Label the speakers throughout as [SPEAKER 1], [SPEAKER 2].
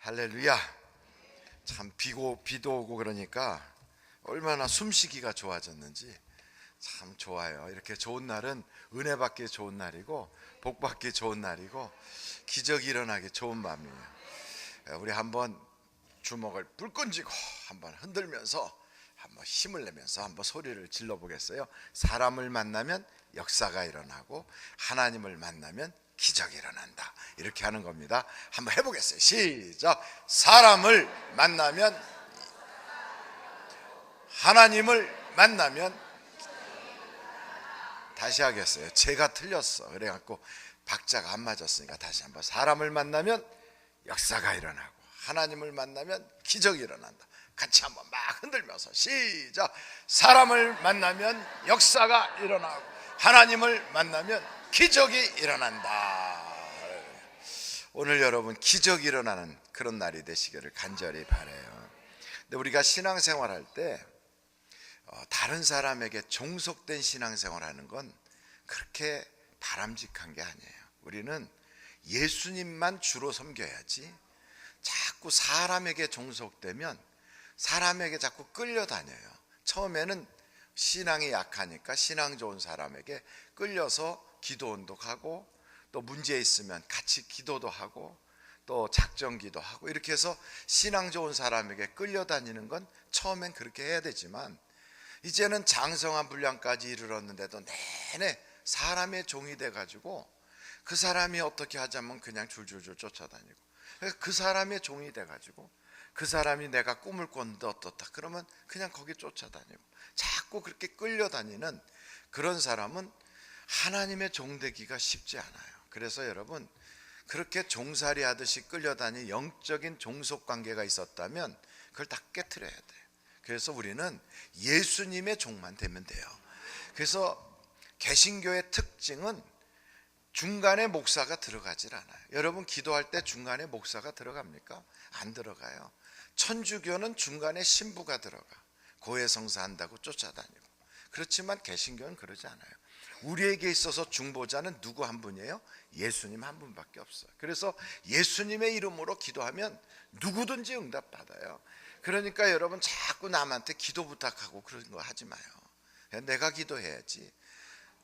[SPEAKER 1] 할렐루야. 참 비도 오고 그러니까 얼마나 숨쉬기가 좋아졌는지 참 좋아요. 이렇게 좋은 날은 은혜 받기 좋은 날이고 복 받기 좋은 날이고 기적이 일어나기 좋은 밤이에요. 우리 한번 주먹을 불끈 쥐고 한번 흔들면서 한번 힘을 내면서 한번 소리를 질러 보겠어요. 사람을 만나면 역사가 일어나고 하나님을 만나면 기적이 일어난다. 이렇게 하는 겁니다. 한번 해보겠어요. 시작. 사람을 만나면, 하나님을 만나면, 다시 하겠어요. 제가 틀렸어. 그래갖고 박자가 안 맞았으니까 다시 한번. 사람을 만나면 역사가 일어나고 하나님을 만나면 기적이 일어난다. 같이 한번 막 흔들면서 시작. 사람을 만나면 역사가 일어나고 하나님을 만나면 기적이 일어난다. 오늘 여러분 기적이 일어나는 그런 날이 되시기를 간절히 바라요. 근데 우리가 신앙생활할 때 다른 사람에게 종속된 신앙생활하는 건 그렇게 바람직한 게 아니에요. 우리는 예수님만 주로 섬겨야지 자꾸 사람에게 종속되면 사람에게 자꾸 끌려다녀요. 처음에는 신앙이 약하니까 신앙 좋은 사람에게 끌려서 기도원도 가고 또 문제 있으면 같이 기도도 하고 또 작정기도 하고 이렇게 해서 신앙 좋은 사람에게 끌려다니는 건 처음엔 그렇게 해야 되지만 이제는 장성한 분량까지 이르렀는데도 내내 사람의 종이 돼가지고 그 사람이 어떻게 하자면 그냥 줄줄줄 쫓아다니고 그 사람의 종이 돼가지고 그 사람이 내가 꿈을 꿨는데 어떻다 그러면 그냥 거기 쫓아다니고 자꾸 그렇게 끌려다니는 그런 사람은 하나님의 종되기가 쉽지 않아요. 그래서 여러분 그렇게 종살이 하듯이 끌려다니는 영적인 종속관계가 있었다면 그걸 다 깨트려야 돼요. 그래서 우리는 예수님의 종만 되면 돼요. 그래서 개신교의 특징은 중간에 목사가 들어가질 않아요. 여러분 기도할 때 중간에 목사가 들어갑니까? 안 들어가요. 천주교는 중간에 신부가 들어가 고해성사 한다고 쫓아다니고. 그렇지만 개신교는 그러지 않아요. 우리에게 있어서 중보자는 누구 한 분이에요? 예수님 한 분밖에 없어요. 그래서 예수님의 이름으로 기도하면 누구든지 응답받아요. 그러니까 여러분 자꾸 남한테 기도 부탁하고 그런 거 하지 마요. 내가 기도해야지.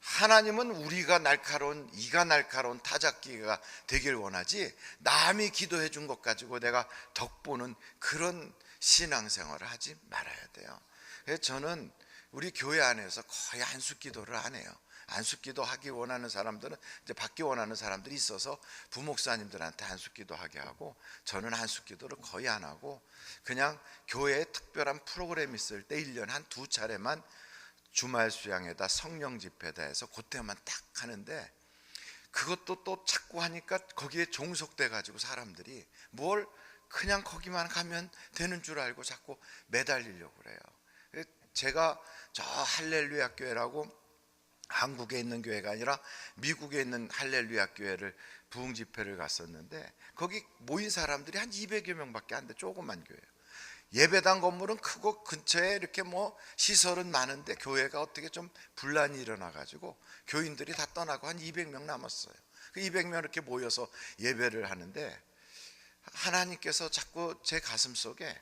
[SPEAKER 1] 하나님은 우리가 날카로운 이가 날카로운 타작기가 되길 원하지 남이 기도해 준 것 가지고 내가 덕보는 그런 신앙생활을 하지 말아야 돼요. 그래서 저는 우리 교회 안에서 거의 안수기도를 안 해요. 안수기도 하기 원하는 사람들은 이제 받기 원하는 사람들이 있어서 부목사님들한테 안수기도 하게 하고 저는 안수기도를 거의 안 하고 그냥 교회에 특별한 프로그램 있을 때 1년에 한 2차례만 주말 수양회다 성령 집회다 해서 그때만 딱 하는데 그것도 또 자꾸 하니까 거기에 종속돼 가지고 사람들이 뭘 그냥 거기만 가면 되는 줄 알고 자꾸 매달리려고 그래요. 제가 저 할렐루야 교회라고 한국에 있는 교회가 아니라 미국에 있는 할렐루야 교회를 부흥 집회를 갔었는데 거기 모인 사람들이 한 200여 명밖에 안 돼. 조그만 교회예요. 예배당 건물은 크고 근처에 이렇게 뭐 시설은 많은데 교회가 어떻게 좀 분란이 일어나 가지고 교인들이 다 떠나고 한 200명 남았어요. 그 200명 이렇게 모여서 예배를 하는데 하나님께서 자꾸 제 가슴 속에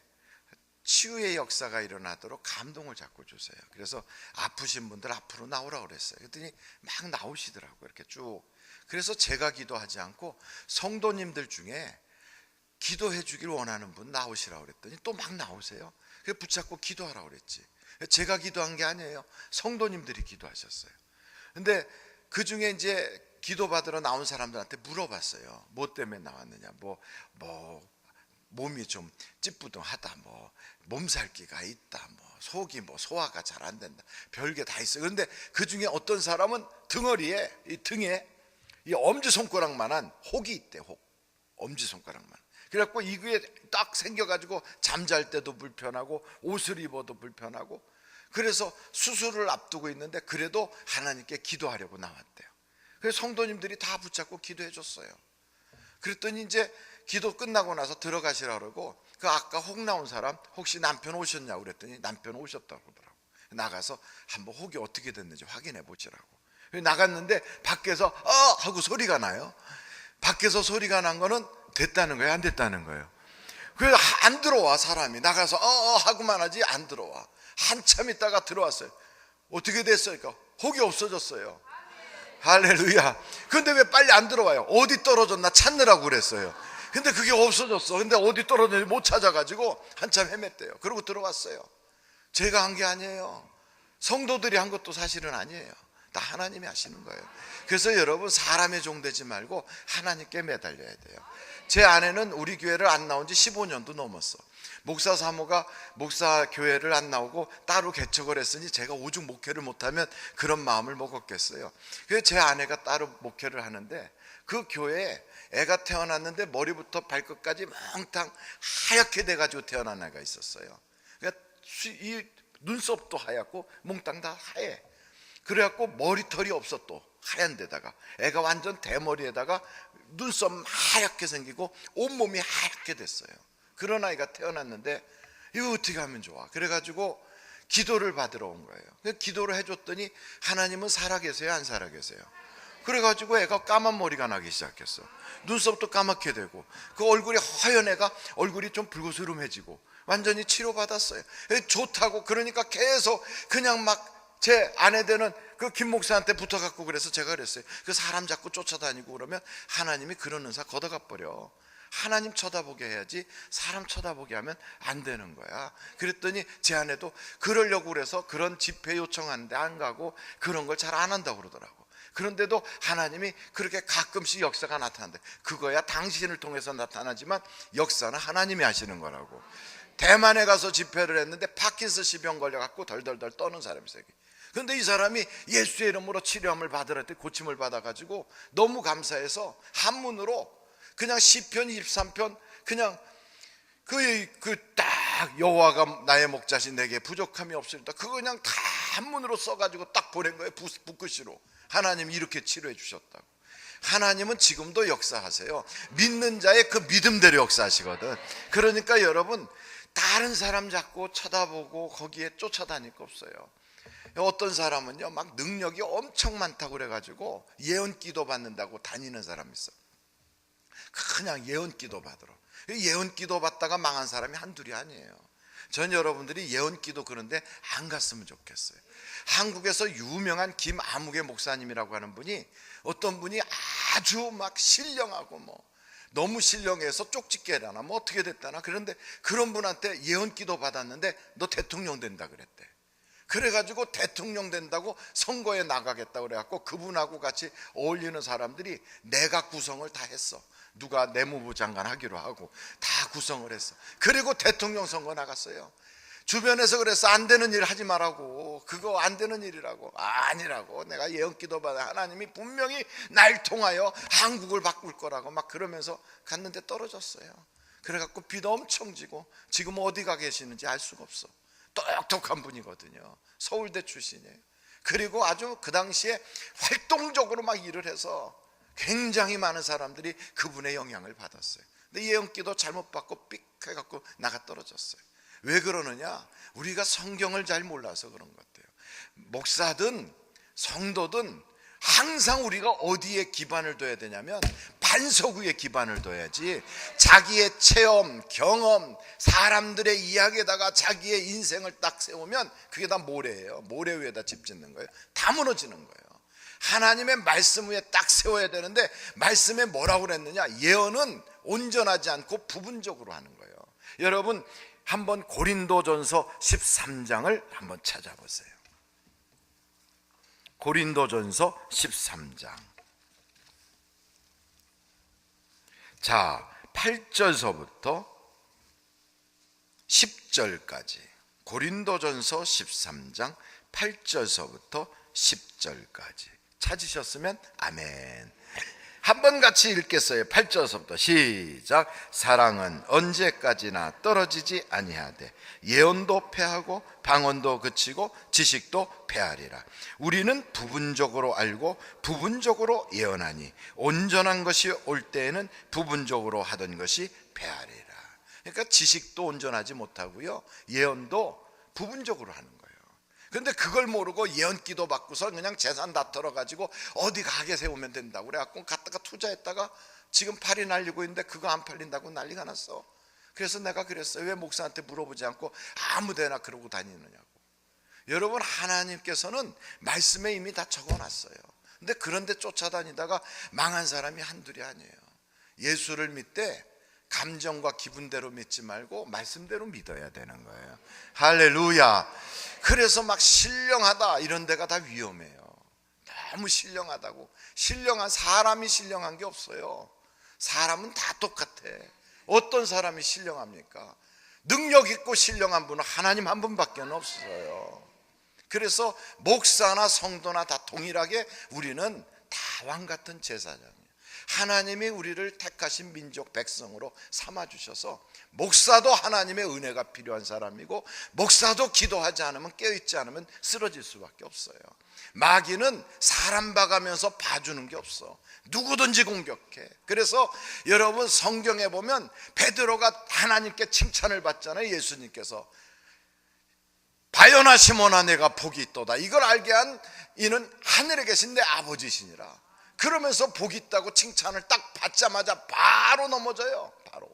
[SPEAKER 1] 치유의 역사가 일어나도록 감동을 자꾸 주세요. 그래서 아프신 분들 앞으로 나오라고 그랬어요. 그랬더니 막 나오시더라고요. 이렇게 쭉. 그래서 제가 기도하지 않고 성도님들 중에 기도해 주길 원하는 분 나오시라고 그랬더니 또 막 나오세요. 그래서 붙잡고 기도하라고 그랬지. 제가 기도한 게 아니에요. 성도님들이 기도하셨어요. 근데 그 중에 이제 기도 받으러 나온 사람들한테 물어봤어요. 뭐 때문에 나왔느냐. 몸이 좀 찌뿌둥하다. 몸살기가 있다. 속이 소화가 잘 안 된다. 별게 다 있어요. 그런데 그 중에 어떤 사람은 등어리에 이 등에 이 엄지손가락만한 혹이 있대. 혹. 엄지손가락만. 그래갖고 이게 딱 생겨가지고 잠잘 때도 불편하고 옷을 입어도 불편하고 그래서 수술을 앞두고 있는데 그래도 하나님께 기도하려고 나왔대요. 그래서 성도님들이 다 붙잡고 기도해 줬어요. 그랬더니 이제 기도 끝나고 나서 들어가시라고 그러고 그 아까 혹 나온 사람 혹시 남편 오셨냐고 그랬더니 남편 오셨다고 그러더라고. 나가서 한번 혹이 어떻게 됐는지 확인해 보시라고. 나갔는데 밖에서 하고 소리가 나요. 밖에서 소리가 난 거는 됐다는 거예요? 안 됐다는 거예요? 그래서 안 들어와. 사람이 나가서 하고만 하지 안 들어와. 한참 있다가 들어왔어요. 어떻게 됐어요? 그러니까 혹이 없어졌어요. 할렐루야. 근데 왜 빨리 안 들어와요? 어디 떨어졌나 찾느라고 그랬어요. 근데 그게 없어졌어. 근데 어디 떨어졌는지 못 찾아가지고 한참 헤맸대요. 그러고 들어왔어요. 제가 한 게 아니에요. 성도들이 한 것도 사실은 아니에요. 다 하나님이 하시는 거예요. 그래서 여러분, 사람의 종 되지 말고 하나님께 매달려야 돼요. 제 아내는 우리 교회를 안 나온 지 15년도 넘었어. 목사 사모가 목사 교회를 안 나오고 따로 개척을 했으니 제가 오죽 목회를 못하면 그런 마음을 먹었겠어요. 그래서 제 아내가 따로 목회를 하는데, 그 교회에 애가 태어났는데 머리부터 발끝까지 몽땅 하얗게 돼가지고 태어난 애가 있었어요. 그러니까 이 눈썹도 하얗고 몽땅 다 하얘. 그래갖고 머리털이 없어. 또 하얀 데다가 애가 완전 대머리에다가 눈썹 하얗게 생기고 온몸이 하얗게 됐어요. 그런 아이가 태어났는데 이거 어떻게 하면 좋아? 그래가지고 기도를 받으러 온 거예요. 기도를 해줬더니 하나님은 살아계세요, 안 살아계세요? 그래가지고 애가 까만 머리가 나기 시작했어. 눈썹도 까맣게 되고 그 얼굴이 하얀 애가 얼굴이 좀 붉으스름해지고 완전히 치료받았어요. 좋다고. 그러니까 계속 그냥 막 제 아내 되는 그 김 목사한테 붙어갖고, 그래서 제가 그랬어요. 그 사람 자꾸 쫓아다니고 그러면 하나님이 그런 은사 걷어가 버려. 하나님 쳐다보게 해야지 사람 쳐다보게 하면 안 되는 거야. 그랬더니 제 아내도 그러려고 그래서 그런 집회 요청하는데 안 가고 그런 걸 잘 안 한다고 그러더라고. 그런데도 하나님이 그렇게 가끔씩 역사가 나타난대. 그거야 당신을 통해서 나타나지만 역사는 하나님이 하시는 거라고. 대만에 가서 집회를 했는데 파킨슨씨 병 걸려갖고 덜덜덜 떠는 사람이 있어요. 그런데 이 사람이 예수의 이름으로 치료함을 받으라 했더니 고침을 받아가지고 너무 감사해서 한문으로 그냥 시편 23편 그냥 딱 여호와가 나의 목자신 내게 부족함이 없으리다, 그거 그냥 다 한문으로 써가지고 딱 보낸 거예요. 붓글씨로. 하나님이 이렇게 치료해 주셨다고. 하나님은 지금도 역사하세요. 믿는 자의 그 믿음대로 역사하시거든. 그러니까 여러분, 다른 사람 자꾸 쳐다보고 거기에 쫓아다닐 거 없어요. 어떤 사람은요 막 능력이 엄청 많다고 그래가지고 예언 기도 받는다고 다니는 사람이 있어. 그냥 예언 기도 받으러. 예언 기도 받다가 망한 사람이 한둘이 아니에요. 전 여러분들이 예언 기도 그런데 안 갔으면 좋겠어요. 한국에서 유명한 김아무개 목사님이라고 하는 분이, 어떤 분이 아주 막 신령하고 너무 신령해서 쪽집게 해라나 어떻게 됐다나, 그런데 그런 분한테 예언 기도 받았는데 너 대통령 된다 그랬대. 그래가지고 대통령 된다고 선거에 나가겠다고 그래갖고 그분하고 같이 어울리는 사람들이 내각 구성을 다 했어. 누가 내무부 장관 하기로 하고 다 구성을 했어. 그리고 대통령 선거 나갔어요. 주변에서 그래서 안 되는 일 하지 말라고, 그거 안 되는 일이라고. 아니라고, 내가 예언 기도 받아 하나님이 분명히 날 통하여 한국을 바꿀 거라고 막 그러면서 갔는데 떨어졌어요. 그래갖고 비도 엄청 지고 지금 어디 가 계시는지 알 수가 없어. 똑똑한 분이거든요. 서울대 출신이에요. 그리고 아주 그 당시에 활동적으로 막 일을 해서 굉장히 많은 사람들이 그분의 영향을 받았어요. 근데 예언기도 잘못 받고 삑 해갖고 나가 떨어졌어요. 왜 그러느냐? 우리가 성경을 잘 몰라서 그런 것 같아요. 목사든 성도든 항상 우리가 어디에 기반을 둬야 되냐면 반석 위에 기반을 둬야지, 자기의 체험, 경험, 사람들의 이야기에다가 자기의 인생을 딱 세우면 그게 다 모래예요. 모래 위에다 집 짓는 거예요. 다 무너지는 거예요. 하나님의 말씀 위에 딱 세워야 되는데, 말씀에 뭐라고 그랬느냐? 예언은 온전하지 않고 부분적으로 하는 거예요. 여러분, 한번 고린도전서 13장을 한번 찾아보세요. 고린도전서 13장. 자, 8절서부터 10절까지. 고린도전서 13장 8절서부터 10절까지. 찾으셨으면 아멘. 한번 같이 읽겠어요. 8절서부터 시작. 사랑은 언제까지나 떨어지지 아니하되 예언도 패하고 방언도 그치고 지식도 패하리라. 우리는 부분적으로 알고 부분적으로 예언하니 온전한 것이 올 때에는 부분적으로 하던 것이 패하리라. 그러니까 지식도 온전하지 못하고요, 예언도 부분적으로 하는 거예요. 근데 그걸 모르고 예언기도 받고서 그냥 재산 다 털어가지고 어디 가게 세우면 된다고 그래갖고 갔다가 투자했다가 지금 팔이 날리고 있는데 그거 안 팔린다고 난리가 났어. 그래서 내가 그랬어요. 왜 목사한테 물어보지 않고 아무데나 그러고 다니느냐고. 여러분, 하나님께서는 말씀에 이미 다 적어놨어요. 근데 그런데 쫓아다니다가 망한 사람이 한둘이 아니에요. 예수를 믿되 감정과 기분대로 믿지 말고 말씀대로 믿어야 되는 거예요. 할렐루야. 그래서 막 신령하다 이런 데가 다 위험해요. 너무 신령하다고. 신령한 사람이 신령한 게 없어요. 사람은 다 똑같아. 어떤 사람이 신령합니까? 능력 있고 신령한 분은 하나님 한 분밖에 없어요. 그래서 목사나 성도나 다 동일하게 우리는 다 왕같은 제사장이에요. 하나님이 우리를 택하신 민족 백성으로 삼아주셔서, 목사도 하나님의 은혜가 필요한 사람이고, 목사도 기도하지 않으면, 깨어있지 않으면 쓰러질 수밖에 없어요. 마귀는 사람 봐가면서 봐주는 게 없어. 누구든지 공격해. 그래서 여러분, 성경에 보면 베드로가 하나님께 칭찬을 받잖아요. 예수님께서 바요나 시몬아 내가 복이 있도다. 이걸 알게 한 이는 하늘에 계신 내 아버지시니라. 그러면서 복이 있다고 칭찬을 딱 받자마자 바로 넘어져요. 바로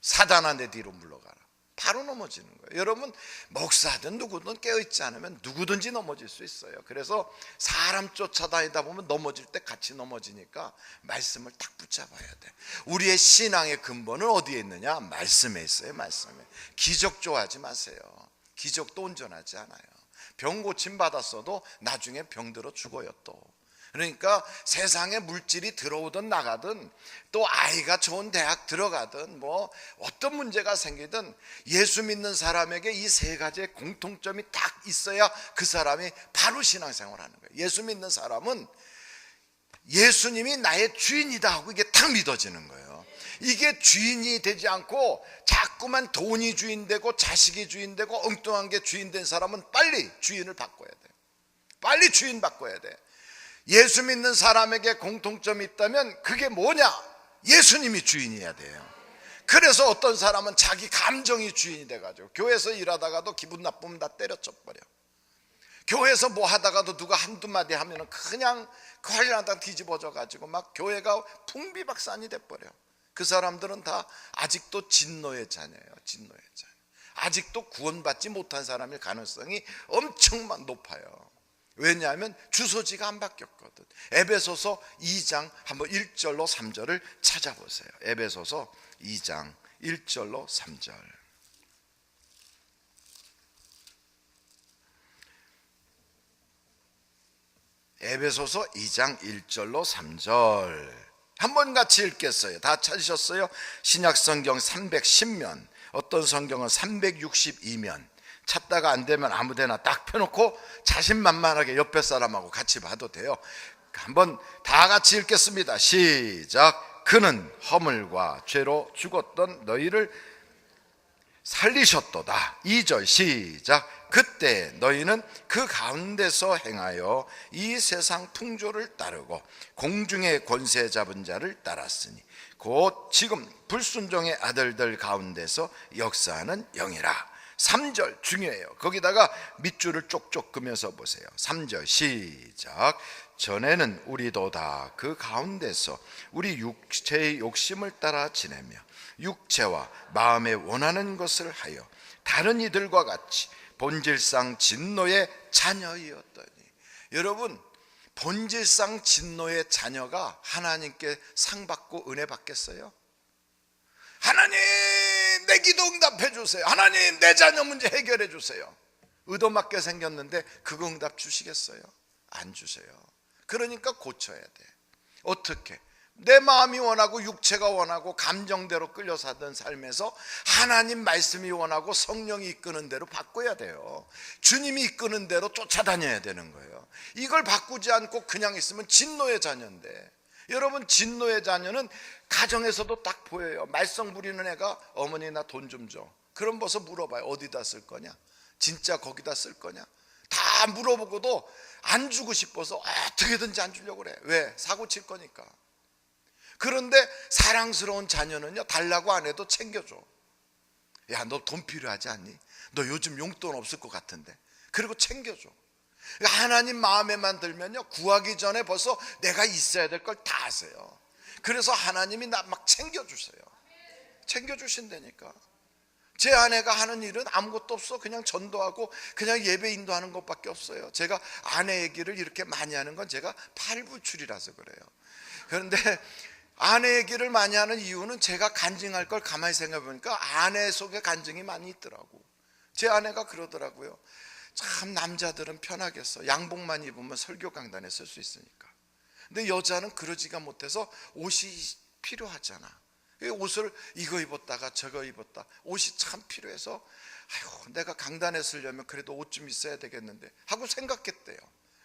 [SPEAKER 1] 사단아 내 뒤로 물러가라. 바로 넘어지는 거예요. 여러분, 목사든 누구든 깨어있지 않으면 누구든지 넘어질 수 있어요. 그래서 사람 쫓아다니다 보면 넘어질 때 같이 넘어지니까 말씀을 딱 붙잡아야 돼. 우리의 신앙의 근본은 어디에 있느냐? 말씀에 있어요. 말씀에. 기적 좋아하지 마세요. 기적도 온전하지 않아요. 병 고침 받았어도 나중에 병들어 죽어요. 또 그러니까 세상에 물질이 들어오든 나가든, 또 아이가 좋은 대학 들어가든, 뭐 어떤 문제가 생기든 예수 믿는 사람에게 이 세 가지의 공통점이 딱 있어야 그 사람이 바로 신앙생활을 하는 거예요. 예수 믿는 사람은 예수님이 나의 주인이다 하고 이게 딱 믿어지는 거예요. 이게 주인이 되지 않고 자꾸만 돈이 주인 되고 자식이 주인 되고 엉뚱한 게 주인 된 사람은 빨리 주인을 바꿔야 돼요. 빨리 주인 바꿔야 돼. 예수 믿는 사람에게 공통점이 있다면 그게 뭐냐? 예수님이 주인이어야 돼요. 그래서 어떤 사람은 자기 감정이 주인이 돼가지고 교회에서 일하다가도 기분 나쁘면 다 때려쳐버려. 교회에서 뭐 하다가도 누가 한두 마디 하면은 그냥 관리하다 뒤집어져가지고 막 교회가 풍비박산이 돼버려. 그 사람들은 다 아직도 진노의 자녀예요. 진노의 자녀. 아직도 구원받지 못한 사람일 가능성이 엄청 높아요. 왜냐하면 주소지가 안 바뀌었거든. 에베소서 2장 한번 1절로 3절을 찾아보세요. 에베소서 2장 1절로 3절. 에베소서 2장 1절로 3절 한번 같이 읽겠어요. 다 찾으셨어요? 신약성경 310면, 어떤 성경은 362면, 찾다가 안 되면 아무데나 딱 펴놓고 자신만만하게 옆에 사람하고 같이 봐도 돼요. 한번 다 같이 읽겠습니다. 시작. 그는 허물과 죄로 죽었던 너희를 살리셨도다. 2절 시작. 그때 너희는 그 가운데서 행하여 이 세상 풍조를 따르고 공중의 권세 잡은 자를 따랐으니 곧 지금 불순종의 아들들 가운데서 역사하는 영이라. 3절 중요해요. 거기다가 밑줄을 쪽쪽 그면서 보세요. 3절 시작. 전에는 우리도 다 그 가운데서 우리 육체의 욕심을 따라 지내며 육체와 마음에 원하는 것을 하여 다른 이들과 같이 본질상 진노의 자녀이었더니. 여러분, 본질상 진노의 자녀가 하나님께 상 받고 은혜 받겠어요? 하나님 내 기도 응답해 주세요. 하나님 내 자녀 문제 해결해 주세요. 의도맞게 생겼는데 그거 응답 주시겠어요? 안 주세요. 그러니까 고쳐야 돼. 어떻게? 내 마음이 원하고 육체가 원하고 감정대로 끌려 사던 삶에서 하나님 말씀이 원하고 성령이 이끄는 대로 바꿔야 돼요. 주님이 이끄는 대로 쫓아다녀야 되는 거예요. 이걸 바꾸지 않고 그냥 있으면 진노의 자녀인데, 여러분, 진노의 자녀는 가정에서도 딱 보여요. 말썽 부리는 애가 어머니 나 돈 좀 줘. 그럼 벌써 물어봐요. 어디다 쓸 거냐? 진짜 거기다 쓸 거냐? 다 물어보고도 안 주고 싶어서 어떻게든지 안 주려고 그래. 왜? 사고 칠 거니까. 그런데 사랑스러운 자녀는요, 달라고 안 해도 챙겨줘. 야, 너 돈 필요하지 않니? 너 요즘 용돈 없을 것 같은데. 그리고 챙겨줘. 하나님 마음에만 들면요, 구하기 전에 벌써 내가 있어야 될 걸 다 아세요. 그래서 하나님이 나 막 챙겨주세요. 챙겨주신다니까. 제 아내가 하는 일은 아무것도 없어. 그냥 전도하고 그냥 예배 인도하는 것밖에 없어요. 제가 아내 얘기를 이렇게 많이 하는 건 제가 팔불출이라서 그래요. 그런데 아내 얘기를 많이 하는 이유는 제가 간증할 걸 가만히 생각해 보니까 아내 속에 간증이 많이 있더라고. 제 아내가 그러더라고요. 참 남자들은 편하겠어. 양복만 입으면 설교 강단에 설 수 있으니까. 근데 여자는 그러지가 못해서 옷이 필요하잖아. 옷을 이거 입었다가 저거 입었다. 옷이 참 필요해서 아이고 내가 강단에 서려면 그래도 옷 좀 있어야 되겠는데 하고 생각했대요.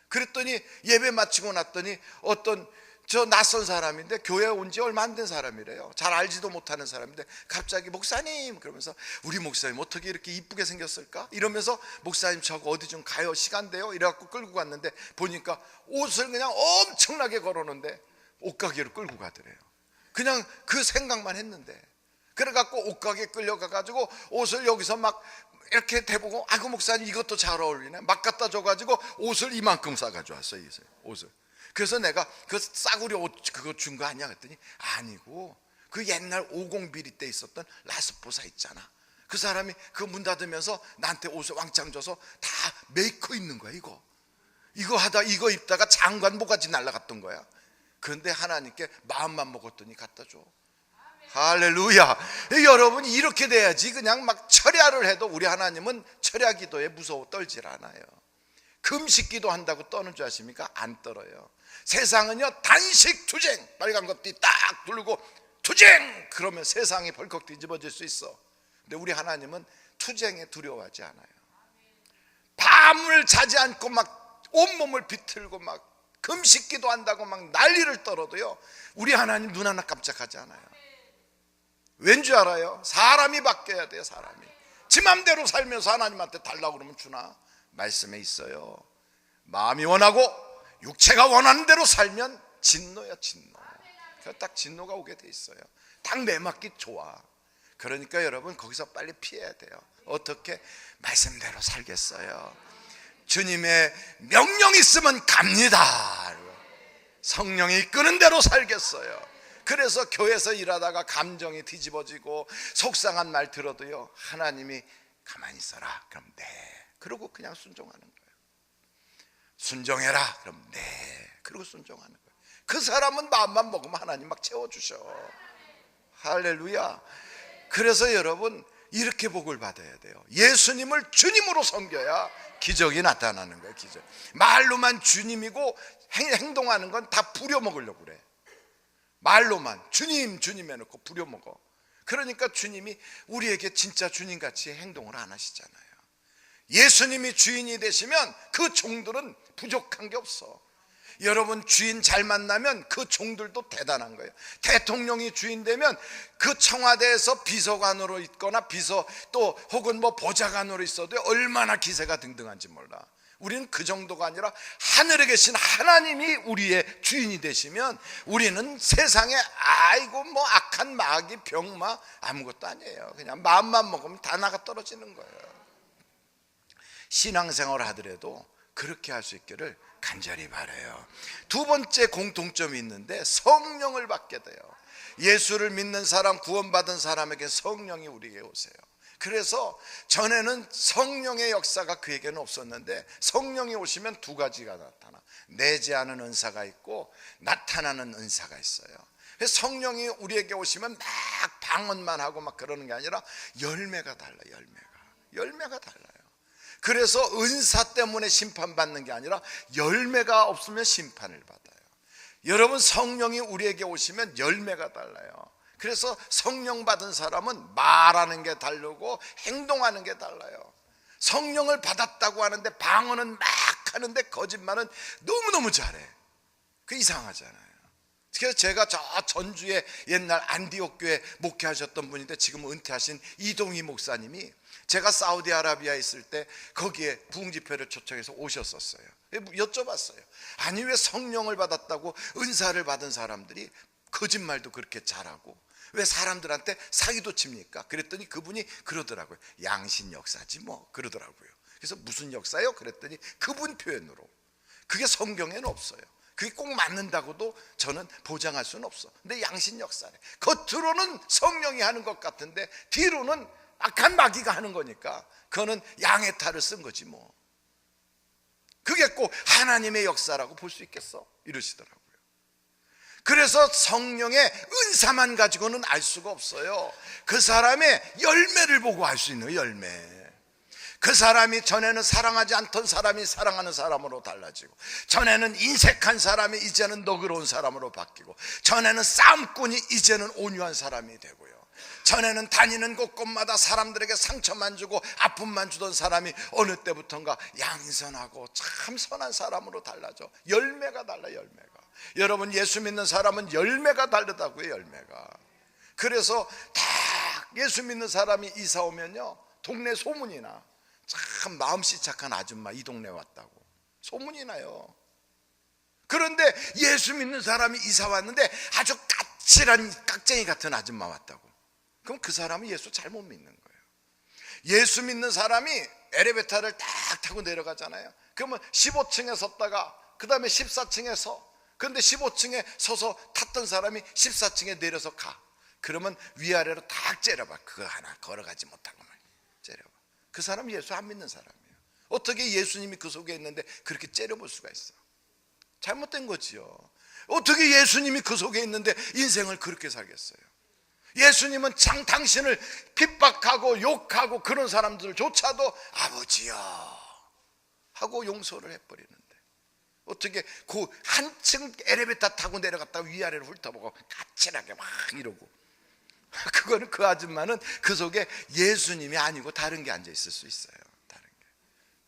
[SPEAKER 1] 그랬더니 예배 마치고 났더니 어떤 저 낯선 사람인데 교회에 온 지 얼마 안 된 사람이래요. 잘 알지도 못하는 사람인데 갑자기 목사님 그러면서 우리 목사님 어떻게 이렇게 이쁘게 생겼을까? 이러면서 목사님 저하고 어디 좀 가요 시간 돼요? 이래갖고 끌고 갔는데 보니까 옷을 그냥 엄청나게 걸어놓는데 옷가게로 끌고 가더래요. 그냥 그 생각만 했는데 그래갖고 옷가게 끌려가가지고 옷을 여기서 막 이렇게 대보고 아이고 목사님 이것도 잘 어울리네 막 갖다 줘가지고 옷을 이만큼 싸가지고 왔어요. 옷을. 그래서 내가 그 싸구려 옷 그거 준 거 아니야 그랬더니 아니고 그 옛날 50 비리 때 있었던 라스포사 있잖아. 그 사람이 그 문 닫으면서 나한테 옷을 왕창 줘서 다 메이커 입는 거야. 이거 입다가 장관 모가지 날라갔던 거야. 그런데 하나님께 마음만 먹었더니 갖다 줘. 할렐루야. 여러분 이렇게 돼야지. 그냥 막 철야를 해도 우리 하나님은 철야 기도에 무서워 떨질 않아요. 금식 기도한다고 떠는 줄 아십니까? 안 떨어요. 세상은요 단식 투쟁 빨간 것띠 딱 두르고 투쟁 그러면 세상이 벌컥 뒤집어질 수 있어. 근데 우리 하나님은 투쟁에 두려워하지 않아요. 밤을 자지 않고 막 온몸을 비틀고 막 금식 기도한다고 막 난리를 떨어도요 우리 하나님 눈 하나 깜짝하지 않아요. 왠 줄 알아요? 사람이 바뀌어야 돼요. 사람이 지 맘대로 살면서 하나님한테 달라고 그러면 주나? 말씀에 있어요. 마음이 원하고 육체가 원하는 대로 살면 진노야 진노. 딱 진노가 오게 돼 있어요. 딱 내맞기 좋아. 그러니까 여러분 거기서 빨리 피해야 돼요. 어떻게? 말씀대로 살겠어요. 주님의 명령 있으면 갑니다. 성령이 이끄는 대로 살겠어요. 그래서 교회에서 일하다가 감정이 뒤집어지고 속상한 말 들어도요 하나님이 가만히 있어라 그럼 네 그러고 그냥 순종하는 거예요. 순종해라 그럼 네 그러고 순종하는 거예요. 그 사람은 마음만 먹으면 하나님 막 채워주셔. 할렐루야. 그래서 여러분 이렇게 복을 받아야 돼요. 예수님을 주님으로 섬겨야 기적이 나타나는 거예요. 기적. 말로만 주님이고 행동하는 건 다 부려먹으려고 그래. 말로만 주님 주님 해놓고 부려먹어. 그러니까 주님이 우리에게 진짜 주님같이 행동을 안 하시잖아요. 예수님이 주인이 되시면 그 종들은 부족한 게 없어. 여러분 주인 잘 만나면 그 종들도 대단한 거예요. 대통령이 주인 되면 그 청와대에서 비서관으로 있거나 비서 또 혹은 뭐 보좌관으로 있어도 얼마나 기세가 등등한지 몰라. 우리는 그 정도가 아니라 하늘에 계신 하나님이 우리의 주인이 되시면 우리는 세상에 아이고 뭐 악한 마귀 병마 아무것도 아니에요. 그냥 마음만 먹으면 다 나가 떨어지는 거예요. 신앙생활을 하더라도 그렇게 할 수 있기를 간절히 바라요. 두 번째 공통점이 있는데 성령을 받게 돼요. 예수를 믿는 사람 구원받은 사람에게 성령이 우리에게 오세요. 그래서 전에는 성령의 역사가 그에게는 없었는데 성령이 오시면 두 가지가 나타나. 내재하는 은사가 있고 나타나는 은사가 있어요. 성령이 우리에게 오시면 막 방언만 하고 막 그러는 게 아니라 열매가 달라요. 열매가 달라요. 그래서 은사 때문에 심판받는 게 아니라 열매가 없으면 심판을 받아요. 여러분 성령이 우리에게 오시면 열매가 달라요. 그래서 성령 받은 사람은 말하는 게 다르고 행동하는 게 달라요. 성령을 받았다고 하는데 방언은 막 하는데 거짓말은 너무너무 잘해. 그 이상하잖아요. 그래서 제가 저 전주에 옛날 안디옥 교회 목회하셨던 분인데 지금 은퇴하신 이동희 목사님이 제가 사우디아라비아에 있을 때 거기에 부흥집회를 초청해서 오셨었어요. 여쭤봤어요. 아니 왜 성령을 받았다고 은사를 받은 사람들이 거짓말도 그렇게 잘하고 왜 사람들한테 사기도 칩니까? 그랬더니 그분이 그러더라고요. 양신 역사지 뭐 그러더라고요. 그래서 무슨 역사요? 그랬더니 그분 표현으로 그게 성경에는 없어요. 그게 꼭 맞는다고도 저는 보장할 수는 없어. 근데 양신 역사래. 겉으로는 성령이 하는 것 같은데 뒤로는 악한 마귀가 하는 거니까 그거는 양의 탈을 쓴 거지 뭐. 그게 꼭 하나님의 역사라고 볼 수 있겠어? 이러시더라고요. 그래서 성령의 은사만 가지고는 알 수가 없어요. 그 사람의 열매를 보고 알 수 있는 열매. 그 사람이 전에는 사랑하지 않던 사람이 사랑하는 사람으로 달라지고, 전에는 인색한 사람이 이제는 너그러운 사람으로 바뀌고, 전에는 싸움꾼이 이제는 온유한 사람이 되고요, 전에는 다니는 곳곳마다 사람들에게 상처만 주고 아픔만 주던 사람이 어느 때부턴가 양선하고 참 선한 사람으로 달라져. 열매가 달라. 열매가. 여러분, 예수 믿는 사람은 열매가 다르다고요. 열매가. 그래서 딱 예수 믿는 사람이 이사 오면요, 동네 소문이 나. 참 마음씨 착한 아줌마 이 동네 왔다고 소문이 나요. 그런데 예수 믿는 사람이 이사 왔는데 아주 까칠한 깍쟁이 같은 아줌마 왔다고, 그럼 그 사람은 예수 잘못 믿는 거예요. 예수 믿는 사람이 엘리베이터를 딱 타고 내려가잖아요. 그러면 15층에 섰다가 그 다음에 14층에 서. 그런데 15층에 서서 탔던 사람이 14층에 내려서 가. 그러면 위아래로 딱 째려봐. 그거 하나 걸어가지 못한 것만 째려봐. 그 사람은 예수 안 믿는 사람이에요. 어떻게 예수님이 그 속에 있는데 그렇게 째려볼 수가 있어? 잘못된 거지요. 어떻게 예수님이 그 속에 있는데 인생을 그렇게 살겠어요? 예수님은 당신을 핍박하고 욕하고 그런 사람들조차도 아버지여 하고 용서를 해버리는데, 어떻게 그 한층 엘리베이터 타고 내려갔다가 위아래로 훑어보고 까칠하게 막 이러고. 그거는, 그 아줌마는 그 속에 예수님이 아니고 다른 게 앉아 있을 수 있어요. 다른 게.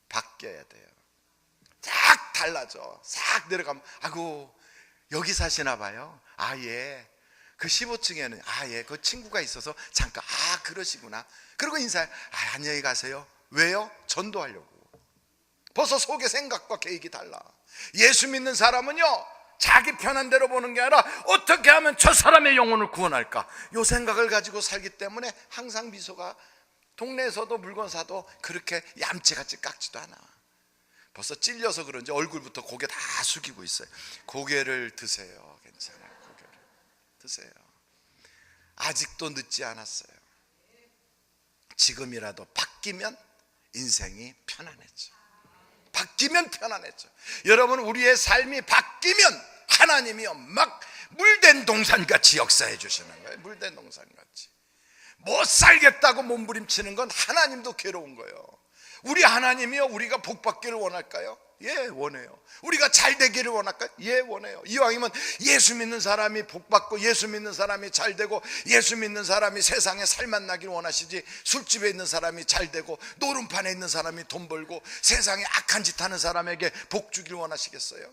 [SPEAKER 1] 바뀌어야 돼요. 싹 달라져. 싹 내려가면 아이고 여기 사시나 봐요. 아 예. 그 15층에는 아 예, 그 친구가 있어서 잠깐, 아 그러시구나. 그리고 인사해. 아 안녕히 가세요. 왜요? 전도하려고. 벌써 속의 생각과 계획이 달라. 예수 믿는 사람은요, 자기 편한 대로 보는 게 아니라 어떻게 하면 저 사람의 영혼을 구원할까, 요 생각을 가지고 살기 때문에 항상 미소가, 동네에서도 물건 사도 그렇게 얌체같이 깎지도 않아. 벌써 찔려서 그런지 얼굴부터 고개 다 숙이고 있어요. 고개를 드세요. 괜찮아요. 고개를 드세요. 아직도 늦지 않았어요. 지금이라도 바뀌면 인생이 편안해져. 바뀌면 편안해져. 여러분, 우리의 삶이 바뀌면 하나님이요 막 물된 동산같이 역사해 주시는 거예요. 물된 동산같이. 못 살겠다고 몸부림치는 건 하나님도 괴로운 거예요. 우리 하나님이요, 우리가 복 받기를 원할까요? 예, 원해요. 우리가 잘 되기를 원할까요? 예, 원해요. 이왕이면 예수 믿는 사람이 복 받고 예수 믿는 사람이 잘 되고 예수 믿는 사람이 세상에 살맛 나기를 원하시지, 술집에 있는 사람이 잘 되고 노름판에 있는 사람이 돈 벌고 세상에 악한 짓 하는 사람에게 복 주기를 원하시겠어요?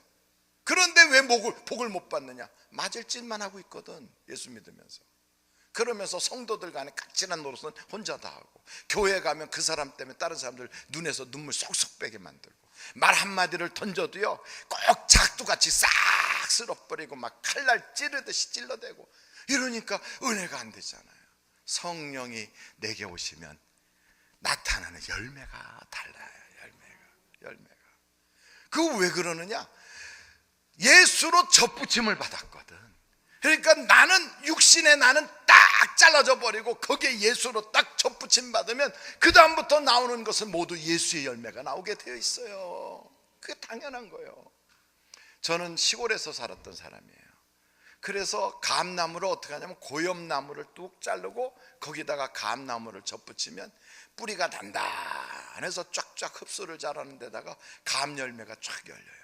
[SPEAKER 1] 그런데 왜 복을 못 받느냐? 맞을 짓만 하고 있거든, 예수 믿으면서. 그러면서 성도들 간에 까칠한 노릇은 혼자 다 하고, 교회 가면 그 사람 때문에 다른 사람들 눈에서 눈물 쏙쏙 빼게 만들고, 말 한마디를 던져도요 꼭 작두같이 싹 쓸어버리고 막 칼날 찌르듯이 찔러대고, 이러니까 은혜가 안 되잖아요. 성령이 내게 오시면 나타나는 열매가 달라요. 열매가. 그거 왜 그러느냐? 예수로 접붙임을 받았거든. 그러니까 나는 육신의 나는 딱 잘라져 버리고 거기에 예수로 딱 접붙임 받으면 그 다음부터 나오는 것은 모두 예수의 열매가 나오게 되어 있어요. 그게 당연한 거예요. 저는 시골에서 살았던 사람이에요. 그래서 감나무를 어떻게 하냐면 고엽나무를 뚝 자르고 거기다가 감나무를 접붙이면 뿌리가 단단해서 쫙쫙 흡수를 잘하는 데다가 감열매가 쫙 열려요.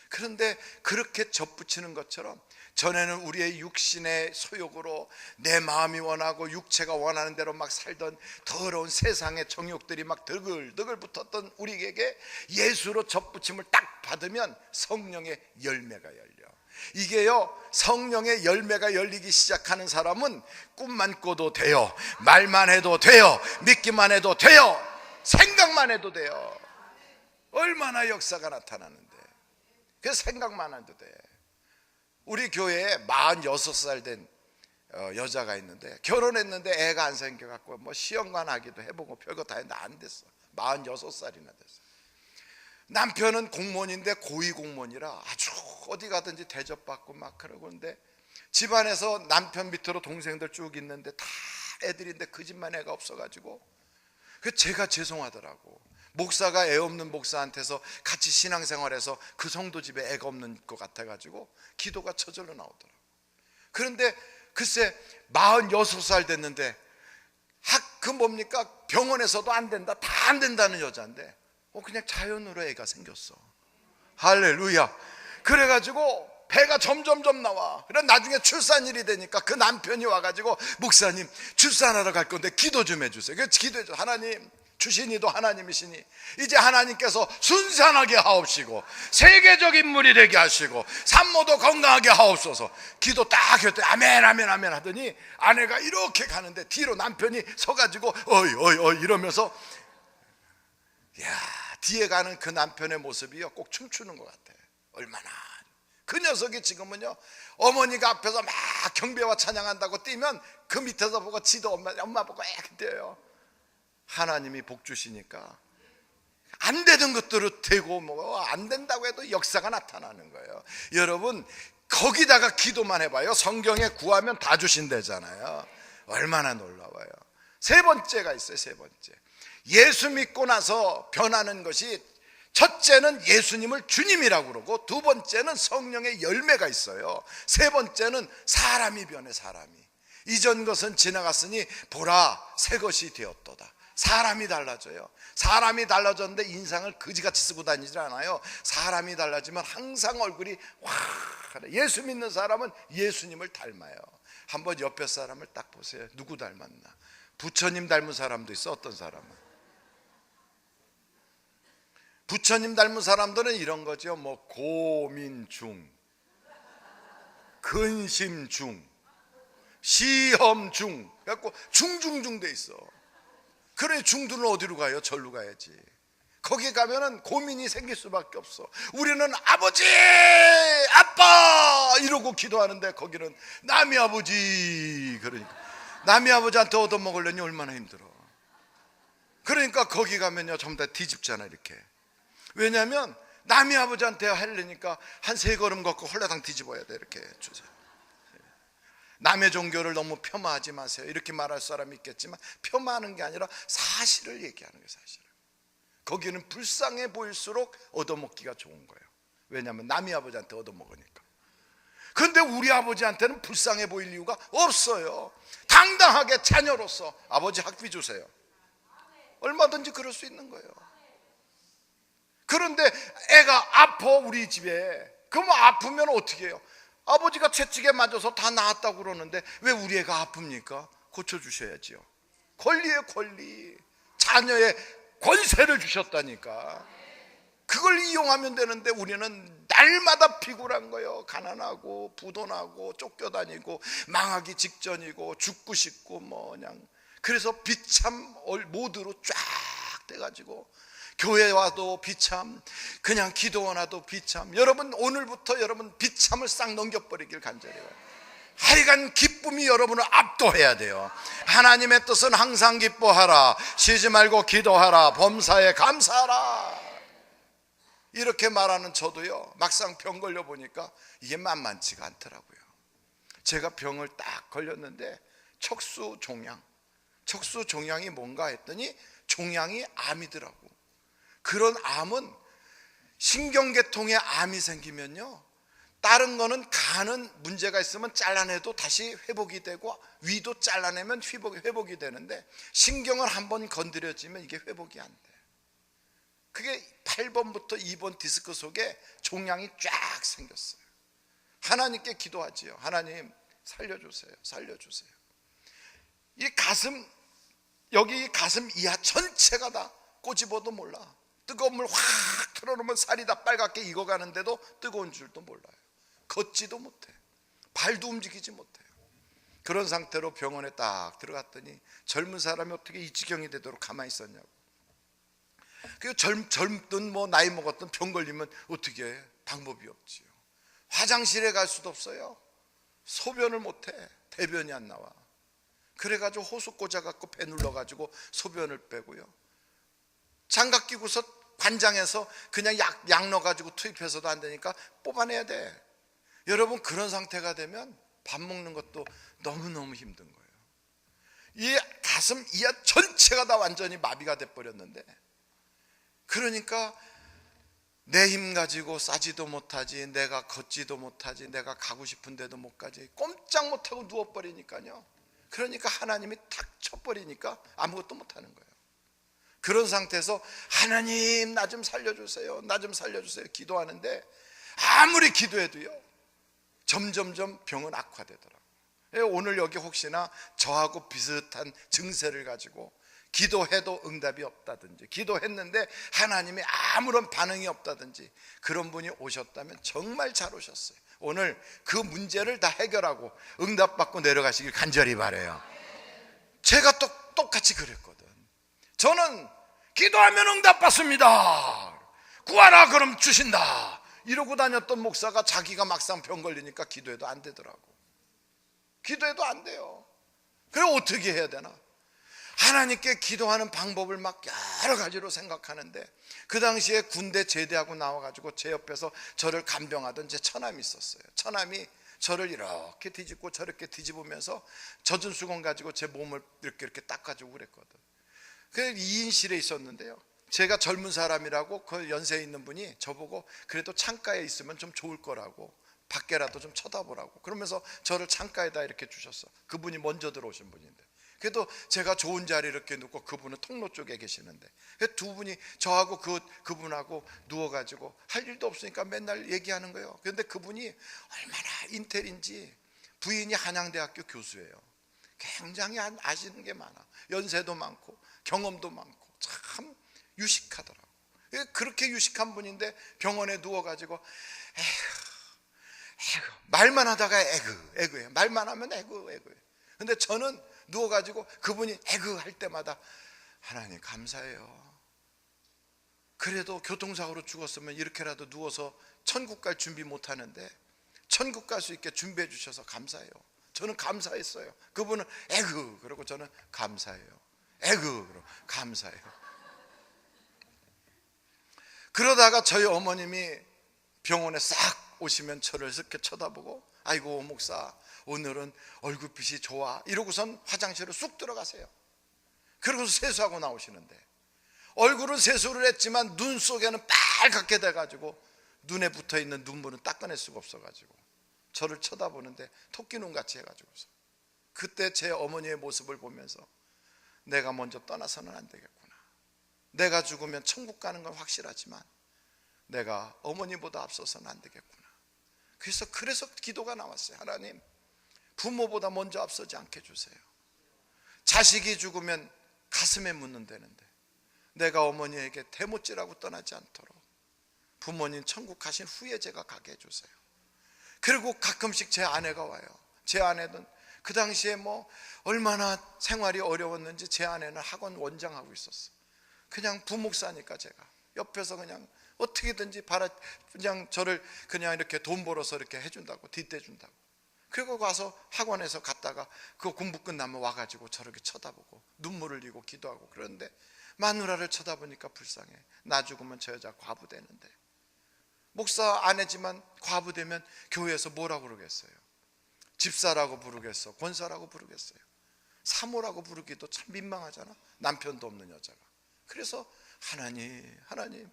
[SPEAKER 1] 그런데 그렇게 접붙이는 것처럼 전에는 우리의 육신의 소욕으로 내 마음이 원하고 육체가 원하는 대로 막 살던 더러운 세상의 정욕들이 막 드글드글 붙었던 우리에게 예수로 접붙임을 딱 받으면 성령의 열매가 열려. 이게요, 성령의 열매가 열리기 시작하는 사람은 꿈만 꿔도 돼요, 말만 해도 돼요, 믿기만 해도 돼요, 생각만 해도 돼요. 얼마나 역사가 나타나는데. 그래서 생각만 해도 돼. 우리 교회에 46살 된 여자가 있는데, 결혼했는데 애가 안 생겨갖고 뭐 시험관 하기도 해보고 별거 다 했는데 안 됐어. 46살이나 됐어. 남편은 공무원인데 고위 공무원이라 아주 어디 가든지 대접받고 막 그러는데 집안에서 남편 밑으로 동생들 쭉 있는데 다 애들인데 그 집만 애가 없어가지고 그 제가 죄송하더라고. 목사가 애 없는 목사한테서 같이 신앙생활해서 그 성도 집에 애가 없는 것 같아가지고 기도가 저절로 나오더라고. 그런데 글쎄 46살 됐는데 그 뭡니까 병원에서도 안 된다, 다 안 된다는 여자인데 그냥 자연으로 애가 생겼어. 할렐루야. 그래가지고 배가 점점점 나와. 그래 나중에 출산일이 되니까 그 남편이 와가지고 목사님 출산하러 갈 건데 기도 좀 해주세요. 그래서 기도해줘. 하나님 주신이도 하나님이시니 이제 하나님께서 순산하게 하옵시고 세계적 인물이 되게 하시고 산모도 건강하게 하옵소서. 기도 딱 했더니 아멘 아멘 아멘 하더니 아내가 이렇게 가는데 뒤로 남편이 서가지고 어이 어이 어이 이러면서 야 뒤에 가는 그 남편의 모습이요 꼭 춤추는 것 같아. 얼마나 그 녀석이 지금은요 어머니가 앞에서 막 경배와 찬양한다고 뛰면 그 밑에서 보고 지도 엄마 보고 뛰어요. 하나님이 복 주시니까 안 되는 것들을 되고 뭐 안 된다고 해도 역사가 나타나는 거예요. 여러분 거기다가 기도만 해봐요. 성경에 구하면 다 주신다잖아요. 얼마나 놀라워요. 세 번째가 있어요. 세 번째, 예수 믿고 나서 변하는 것이 첫째는 예수님을 주님이라고 그러고 두 번째는 성령의 열매가 있어요. 세 번째는 사람이 변해. 사람이 이전 것은 지나갔으니 보라 새 것이 되었도다. 사람이 달라져요. 사람이 달라졌는데 인상을 그지같이 쓰고 다니지 않아요. 사람이 달라지면 항상 얼굴이 확 예수 믿는 사람은 예수님을 닮아요. 한번 옆에 사람을 딱 보세요. 누구 닮았나? 부처님 닮은 사람도 있어. 어떤 사람은 부처님 닮은 사람들은 이런 거죠. 뭐 고민중, 근심중, 시험중, 그래갖고 중중중 돼 있어. 그래 중들은 어디로 가요? 절로 가야지. 거기 가면은 고민이 생길 수밖에 없어. 우리는 아버지, 아빠 이러고 기도하는데 거기는 남이 아버지. 그러니까 남이 아버지한테 얻어먹으려니 얼마나 힘들어. 그러니까 거기 가면요 전부 다 뒤집잖아 이렇게. 왜냐하면 남이 아버지한테 하려니까 한 3걸음 걷고 홀라당 뒤집어야 돼. 이렇게 주세요. 남의 종교를 너무 폄하하지 마세요. 이렇게 말할 사람이 있겠지만 폄하하는 게 아니라 사실을 얘기하는 거예요. 사실을. 거기는 불쌍해 보일수록 얻어먹기가 좋은 거예요. 왜냐하면 남이 아버지한테 얻어먹으니까. 그런데 우리 아버지한테는 불쌍해 보일 이유가 없어요. 당당하게 자녀로서 아버지 학비 주세요. 얼마든지 그럴 수 있는 거예요. 그런데 애가 아파 우리 집에. 그럼 아프면 어떻게 해요? 아버지가 채찍에 맞아서 다 나았다고 그러는데 왜 우리 애가 아픕니까? 고쳐주셔야지요. 권리예요. 권리. 자녀의 권세를 주셨다니까. 그걸 이용하면 되는데 우리는 날마다 피곤한 거예요. 가난하고 부도나고 쫓겨다니고 망하기 직전이고 죽고 싶고 뭐 그냥. 그래서 비참 모드로 쫙 돼가지고 교회 와도 비참, 그냥 기도원 와도 비참. 여러분 오늘부터 여러분 비참을 싹 넘겨버리길 간절히 바라요. 하여간 기쁨이 여러분을 압도해야 돼요. 하나님의 뜻은 항상 기뻐하라, 쉬지 말고 기도하라, 범사에 감사하라. 이렇게 말하는 저도요 막상 병 걸려 보니까 이게 만만치가 않더라고요. 제가 병을 딱 걸렸는데 척수종양. 척수종양이 뭔가 했더니 종양이 암이더라고. 그런 암은 신경계통에 암이 생기면요 다른 거는 간은 문제가 있으면 잘라내도 다시 회복이 되고 위도 잘라내면 회복이 되는데 신경을 한번 건드려지면 이게 회복이 안 돼. 그게 8번부터 2번 디스크 속에 종양이 쫙 생겼어요. 하나님께 기도하지요. 하나님 살려주세요. 살려주세요. 이 가슴, 여기 가슴 이하 전체가 다 꼬집어도 몰라. 뜨거운 물 확 틀어놓으면 살이 다 빨갛게 익어가는데도 뜨거운 줄도 몰라요. 걷지도 못해. 발도 움직이지 못해요. 그런 상태로 병원에 딱 들어갔더니 젊은 사람이 어떻게 이 지경이 되도록 가만히 있었냐고. 그 젊든 뭐 나이 먹었든 병 걸리면 어떻게 해? 방법이 없지요. 화장실에 갈 수도 없어요. 소변을 못해. 대변이 안 나와. 그래가지고 호수 꽂아갖고 배 눌러가지고 소변을 빼고요. 장갑 끼고서 관장에서 그냥 약 넣어가지고 투입해서도 안 되니까 뽑아내야 돼. 여러분, 그런 상태가 되면 밥 먹는 것도 너무너무 힘든 거예요. 이 가슴 이하 전체가 다 완전히 마비가 돼버렸는데, 그러니까 내 힘 가지고 싸지도 못하지, 내가 걷지도 못하지, 내가 가고 싶은 데도 못 가지, 꼼짝 못하고 누워버리니까요. 그러니까 하나님이 탁 쳐버리니까 아무것도 못하는 거예요. 그런 상태에서 하나님 나 좀 살려주세요, 나 좀 살려주세요 기도하는데, 아무리 기도해도요 점점점 병은 악화되더라고요. 오늘 여기 혹시나 저하고 비슷한 증세를 가지고 기도해도 응답이 없다든지, 기도했는데 하나님이 아무런 반응이 없다든지, 그런 분이 오셨다면 정말 잘 오셨어요. 오늘 그 문제를 다 해결하고 응답받고 내려가시길 간절히 바라요. 제가 똑같이 그랬거든. 저는 기도하면 응답받습니다, 구하라 그럼 주신다, 이러고 다녔던 목사가 자기가 막상 병 걸리니까 기도해도 안 되더라고. 기도해도 안 돼요. 그래 어떻게 해야 되나? 하나님께 기도하는 방법을 막 여러 가지로 생각하는데, 그 당시에 군대 제대하고 나와가지고 제 옆에서 저를 간병하던 제 처남이 있었어요. 처남이 저를 이렇게 뒤집고 저렇게 뒤집으면서 젖은 수건 가지고 제 몸을 이렇게 닦아주고 그랬거든. 그 2인실에 있었는데요, 제가 젊은 사람이라고 그 연세에 있는 분이 저보고 그래도 창가에 있으면 좀 좋을 거라고, 밖에라도 좀 쳐다보라고 그러면서 저를 창가에다 이렇게 주셨어. 그분이 먼저 들어오신 분인데, 그래도 제가 좋은 자리 이렇게 놓고 그분은 통로 쪽에 계시는데, 두 분이 저하고 그분하고 누워가지고 할 일도 없으니까 맨날 얘기하는 거예요. 그런데 그분이 얼마나 인텔인지, 부인이 한양대학교 교수예요. 굉장히 아시는 게 많아. 연세도 많고 경험도 많고 참 유식하더라고. 그렇게 유식한 분인데 병원에 누워가지고 에휴, 말만 하다가 에그해. 말만 하면 에그해. 근데 저는 누워가지고 그분이 에그 할 때마다 하나님 감사해요. 그래도 교통사고로 죽었으면 이렇게라도 누워서 천국 갈 준비 못하는데 천국 갈 수 있게 준비해 주셔서 감사해요. 저는 감사했어요. 그분은 에그 그러고 저는 감사해요. 에그 그러고 감사해요. 그러다가 저희 어머님이 병원에 싹 오시면 저를 이렇게 쳐다보고, 아이고 목사 오늘은 얼굴빛이 좋아, 이러고선 화장실로 쑥 들어가세요. 그러고서 세수하고 나오시는데, 얼굴은 세수를 했지만 눈 속에는 빨갛게 돼가지고 눈에 붙어있는 눈물은 닦아낼 수가 없어가지고 저를 쳐다보는데 토끼눈같이 해가지고서, 그때 제 어머니의 모습을 보면서 내가 먼저 떠나서는 안 되겠구나, 내가 죽으면 천국 가는 건 확실하지만 내가 어머니보다 앞서서는 안 되겠구나. 그래서 기도가 나왔어요. 하나님, 부모보다 먼저 앞서지 않게 해주세요. 자식이 죽으면 가슴에 묻는다는데 내가 어머니에게 대못질하고 떠나지 않도록 부모님 천국 가신 후에 제가 가게 해주세요. 그리고 가끔씩 제 아내가 와요. 제 아내는 그 당시에 뭐 얼마나 생활이 어려웠는지, 제 아내는 학원 원장하고 있었어. 그냥 부목사니까 제가 옆에서 그냥 어떻게든지 그냥 저를 그냥 이렇게 돈 벌어서 이렇게 해준다고, 뒷대준다고. 그리고 가서 학원에서 갔다가 그 공부 끝나면 와가지고 저렇게 쳐다보고 눈물을 흘리고 기도하고. 그런데 마누라를 쳐다보니까 불쌍해. 나 죽으면 저 여자 과부 되는데, 목사 아내지만 과부 되면 교회에서 뭐라고 그러겠어요? 집사라고 부르겠어? 권사라고 부르겠어요? 사모라고 부르기도 참 민망하잖아, 남편도 없는 여자가. 그래서 하나님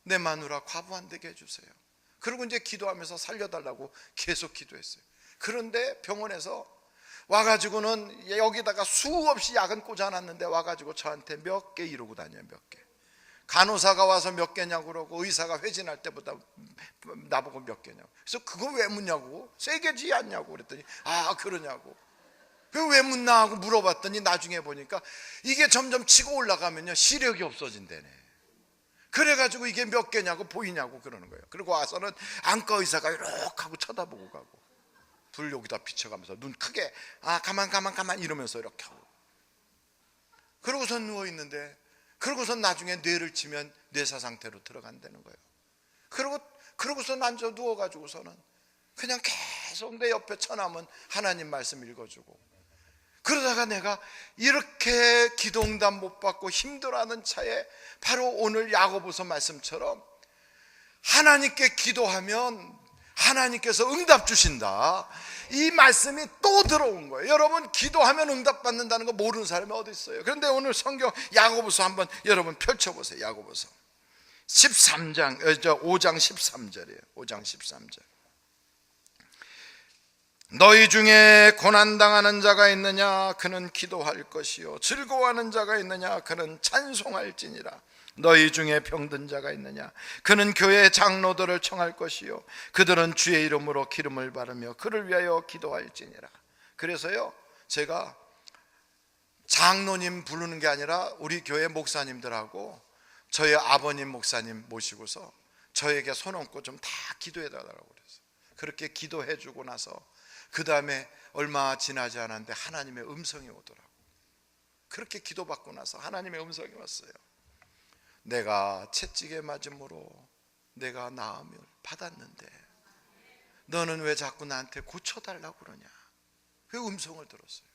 [SPEAKER 1] 내 마누라 과부 안 되게 해주세요. 그리고 이제 기도하면서 살려달라고 계속 기도했어요. 그런데 병원에서 와가지고는 여기다가 수없이 약은 꽂아놨는데 와가지고 저한테 몇 개 이러고 다녀요. 몇 개. 간호사가 와서 몇 개냐고 그러고, 의사가 회진할 때보다 나보고 몇 개냐고. 그래서 그거 왜 묻냐고, 세 개지 않냐고 그랬더니 아 그러냐고. 왜 묻나 하고 물어봤더니 나중에 보니까 이게 점점 치고 올라가면요 시력이 없어진대네. 그래가지고 이게 몇 개냐고 보이냐고 그러는 거예요. 그리고 와서는 안과 의사가 이렇게 하고 쳐다보고 가고, 불 여기다 비춰가면서 눈 크게 가만 이러면서 이렇게 하고, 그러고서 누워있는데, 그러고서 나중에 뇌를 치면 뇌사 상태로 들어간다는 거예요. 그러고서 앉아 누워가지고서는 그냥 계속 내 옆에 처남은 하나님 말씀 읽어주고, 그러다가 내가 이렇게 기도 응답 못 받고 힘들어하는 차에 바로 오늘 야고보서 말씀처럼 하나님께 기도하면 하나님께서 응답 주신다, 이 말씀이 또 들어온 거예요. 여러분, 기도하면 응답 받는다는 거 모르는 사람이 어디 있어요? 그런데 오늘 성경 야고보서 한번 여러분 펼쳐보세요. 야고보서 13장 5장 13절이에요 5장 13절. 너희 중에 고난당하는 자가 있느냐? 그는 기도할 것이요 즐거워하는 자가 있느냐? 그는 찬송할지니라. 너희 중에 병든 자가 있느냐? 그는 교회 장로들을 청할 것이요 그들은 주의 이름으로 기름을 바르며 그를 위하여 기도할지니라. 그래서요, 제가 장로님 부르는 게 아니라 우리 교회 목사님들하고 저희 아버님 목사님 모시고서 저에게 손 얹고 좀 다 기도해 달라고 그랬어요. 그렇게 기도해 주고 나서 그 다음에 얼마 지나지 않았는데 하나님의 음성이 오더라고. 그렇게 기도받고 나서 하나님의 음성이 왔어요. 내가 채찍에 맞음으로 내가 나음을 받았는데 너는 왜 자꾸 나한테 고쳐달라고 그러냐? 그 음성을 들었어요.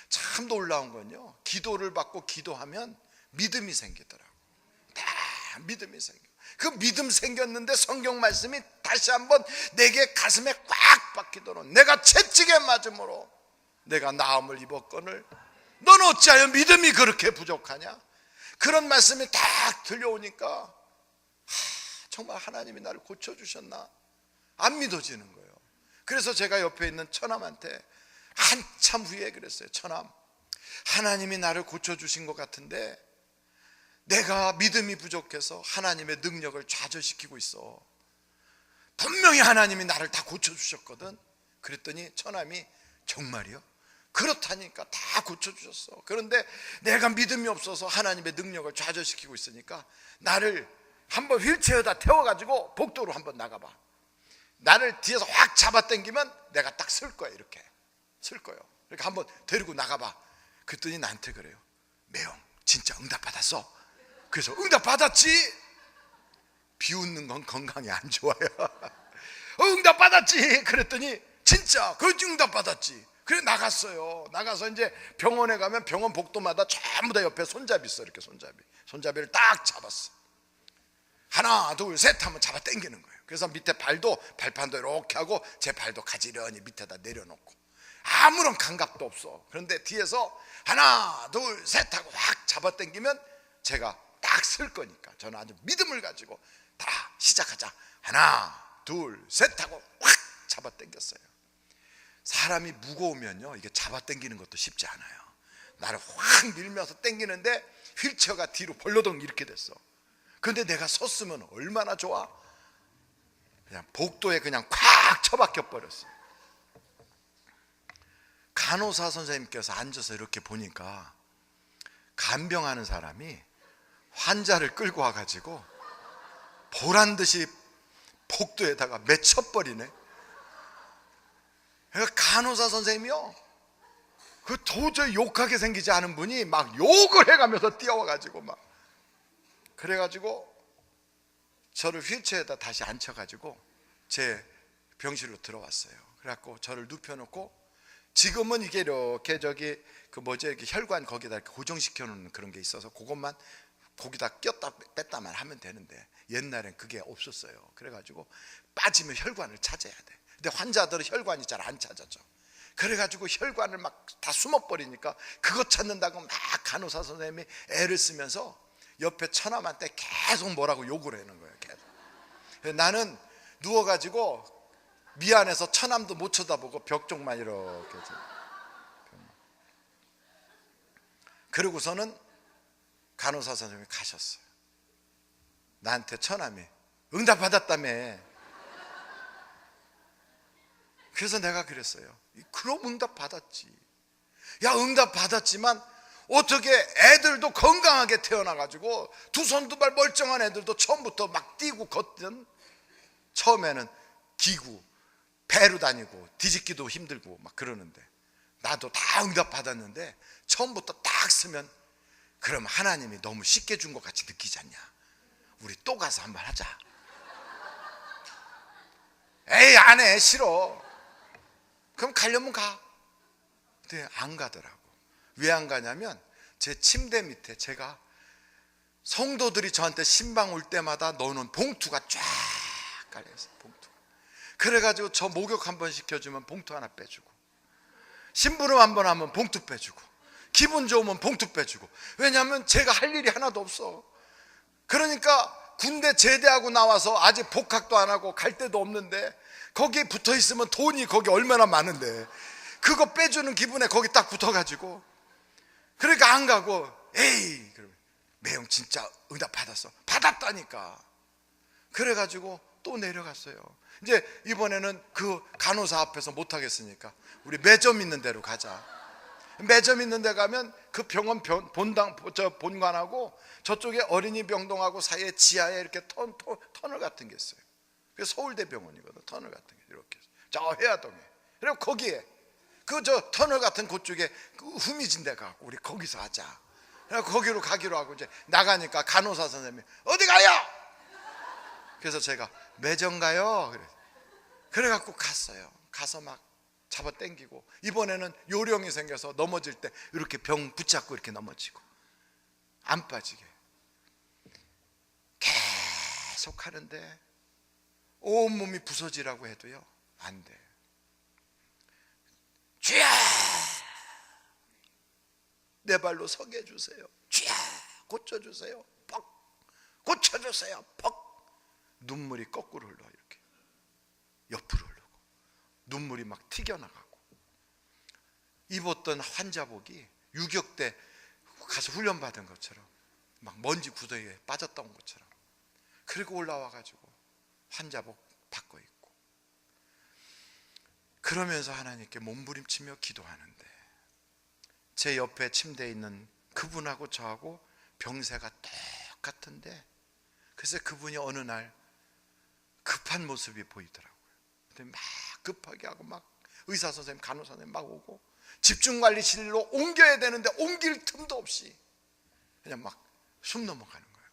[SPEAKER 1] 참 놀라운 건요, 기도를 받고 기도하면 믿음이 생기더라고. 다 믿음이 생겨. 그 믿음 생겼는데 성경 말씀이 다시 한번 내게 가슴에 꽉 박히도록 내가 채찍에 맞음으로 내가 나음을 입었거늘 너는 어찌하여 믿음이 그렇게 부족하냐? 그런 말씀이 딱 들려오니까 정말 하나님이 나를 고쳐주셨나? 안 믿어지는 거예요. 그래서 제가 옆에 있는 처남한테 한참 후에 그랬어요. 처남, 하나님이 나를 고쳐주신 것 같은데 내가 믿음이 부족해서 하나님의 능력을 좌절시키고 있어. 분명히 하나님이 나를 다 고쳐주셨거든. 그랬더니 처남이 정말이요? 그렇다니까 다 고쳐주셨어. 그런데 내가 믿음이 없어서 하나님의 능력을 좌절시키고 있으니까 나를 한번 휠체어에다 태워가지고 복도로 한번 나가봐. 나를 뒤에서 확 잡아당기면 내가 딱 설 거야. 이렇게 설 거예요. 이렇게 한번 데리고 나가봐. 그랬더니 나한테 그래요. 매형 진짜 응답 받았어? 그래서 응답 받았지. 비웃는 건 건강에 안 좋아요. 응답 받았지. 그랬더니 진짜 그 응답 받았지. 그래 나갔어요. 나가서 이제 병원에 가면 병원 복도마다 전부 다 옆에 손잡이 있어. 이렇게 손잡이를 딱 잡았어. 하나 둘 셋 하면 잡아 당기는 거예요. 그래서 밑에 발판도 이렇게 하고 제 발도 가지런히 밑에다 내려놓고 아무런 감각도 없어. 그런데 뒤에서 하나 둘 셋 하고 확 잡아 당기면 제가 딱 쓸 거니까 저는 아주 믿음을 가지고 다 시작하자. 하나 둘 셋 하고 확 잡아 당겼어요. 사람이 무거우면요, 이게 잡아 당기는 것도 쉽지 않아요. 나를 확 밀면서 당기는데 휠체어가 뒤로 벌러덩 이렇게 됐어. 그런데 내가 섰으면 얼마나 좋아? 그냥 복도에 그냥 콱 처박혀 버렸어. 간호사 선생님께서 앉아서 이렇게 보니까 간병하는 사람이 환자를 끌고 와가지고 보란듯이 복도에다가 맺혀버리네. 간호사 선생님이요, 그 도저히 욕하게 생기지 않은 분이 막 욕을 해가면서 뛰어와가지고 막 그래가지고 저를 휠체어에다 다시 앉혀가지고 제 병실로 들어왔어요. 그래갖고 저를 눕혀놓고 지금은 이게 이렇게 이렇게 혈관 거기다 이렇게 고정시켜 놓는 그런 게 있어서 그것만 거기다 꼈다 뺐다만 하면 되는데 옛날엔 그게 없었어요. 그래가지고 빠지면 혈관을 찾아야 돼. 근데 환자들은 혈관이 잘 안 찾아져. 그래가지고 혈관을 막 다 숨어버리니까 그거 찾는다고 막 간호사 선생님이 애를 쓰면서 옆에 처남한테 계속 뭐라고 욕을 하는 거예요. 계속. 나는 누워가지고 미안해서 처남도 못 쳐다보고 벽 쪽만 이렇게. 그러고서는 간호사 선생님이 가셨어요. 나한테 처남이 응답 받았다며. 그래서 내가 그랬어요. 그럼 응답 받았지. 야, 응답 받았지만 어떻게 애들도 건강하게 태어나가지고 두 손 두 발 멀쩡한 애들도 처음부터 막 뛰고 걷든, 처음에는 기구 배로 다니고 뒤집기도 힘들고 막 그러는데 나도 다 응답 받았는데 처음부터 딱 쓰면 그럼 하나님이 너무 쉽게 준 것 같이 느끼지 않냐? 우리 또 가서 한번 하자. 에이 안 해, 싫어. 그럼 가려면 가. 근데 안 가더라고. 왜 안 가냐면 제 침대 밑에 제가 성도들이 저한테 신방 올 때마다 넣어놓은 봉투가 쫙 깔려있어요. 봉투. 그래가지고 저 목욕 한번 시켜주면 봉투 하나 빼주고, 심부름 한번 하면 봉투 빼주고, 기분 좋으면 봉투 빼주고. 왜냐하면 제가 할 일이 하나도 없어. 그러니까 군대 제대하고 나와서 아직 복학도 안 하고 갈 데도 없는데 거기에 붙어 있으면 돈이 거기 얼마나 많은데 그거 빼주는 기분에 거기 딱 붙어가지고, 그러니까 안 가고, 에이 그러면 매형 진짜 응답 받았어. 받았다니까. 그래가지고 또 내려갔어요. 이제 이번에는 그 간호사 앞에서 못하겠으니까 우리 매점 있는 데로 가자. 매점 있는 데 가면 그 병원 본관하고 저쪽에 어린이 병동하고 사이에 지하에 이렇게 터널 같은 게 있어요. 그게 서울대병원이거든. 터널 같은 게 이렇게 저 해화동에. 그리고 거기에 그 저 터널 같은 그쪽에 그 후미진 데 가고 우리 거기서 하자. 그래서 거기로 가기로 하고 이제 나가니까 간호사 선생님이 어디 가요? 그래서 제가 매점 가요. 그래갖고 갔어요. 가서 막 잡아 당기고, 이번에는 요령이 생겨서 넘어질 때 이렇게 병 붙잡고 이렇게 넘어지고 안 빠지게 계속 하는데 온몸이 부서지라고 해도요 안 돼. 주야 내 발로 서게 해주세요. 주야 고쳐주세요. 퍽 고쳐주세요. 퍽. 눈물이 거꾸로 흘러 이렇게 옆으로 흘러. 눈물이 막 튀겨나가고, 입었던 환자복이 유격대 가서 훈련받은 것처럼 막 먼지 구덩이에 빠졌던 것처럼, 그리고 올라와가지고 환자복 바꿔 입고 그러면서 하나님께 몸부림치며 기도하는데, 제 옆에 침대에 있는 그분하고 저하고 병세가 똑같은데, 그래서 그분이 어느 날 급한 모습이 보이더라고요. 막 급하게 하고 막 의사 선생님 간호사 선생님 막 오고 집중관리실로 옮겨야 되는데 옮길 틈도 없이 그냥 막 숨 넘어가는 거예요.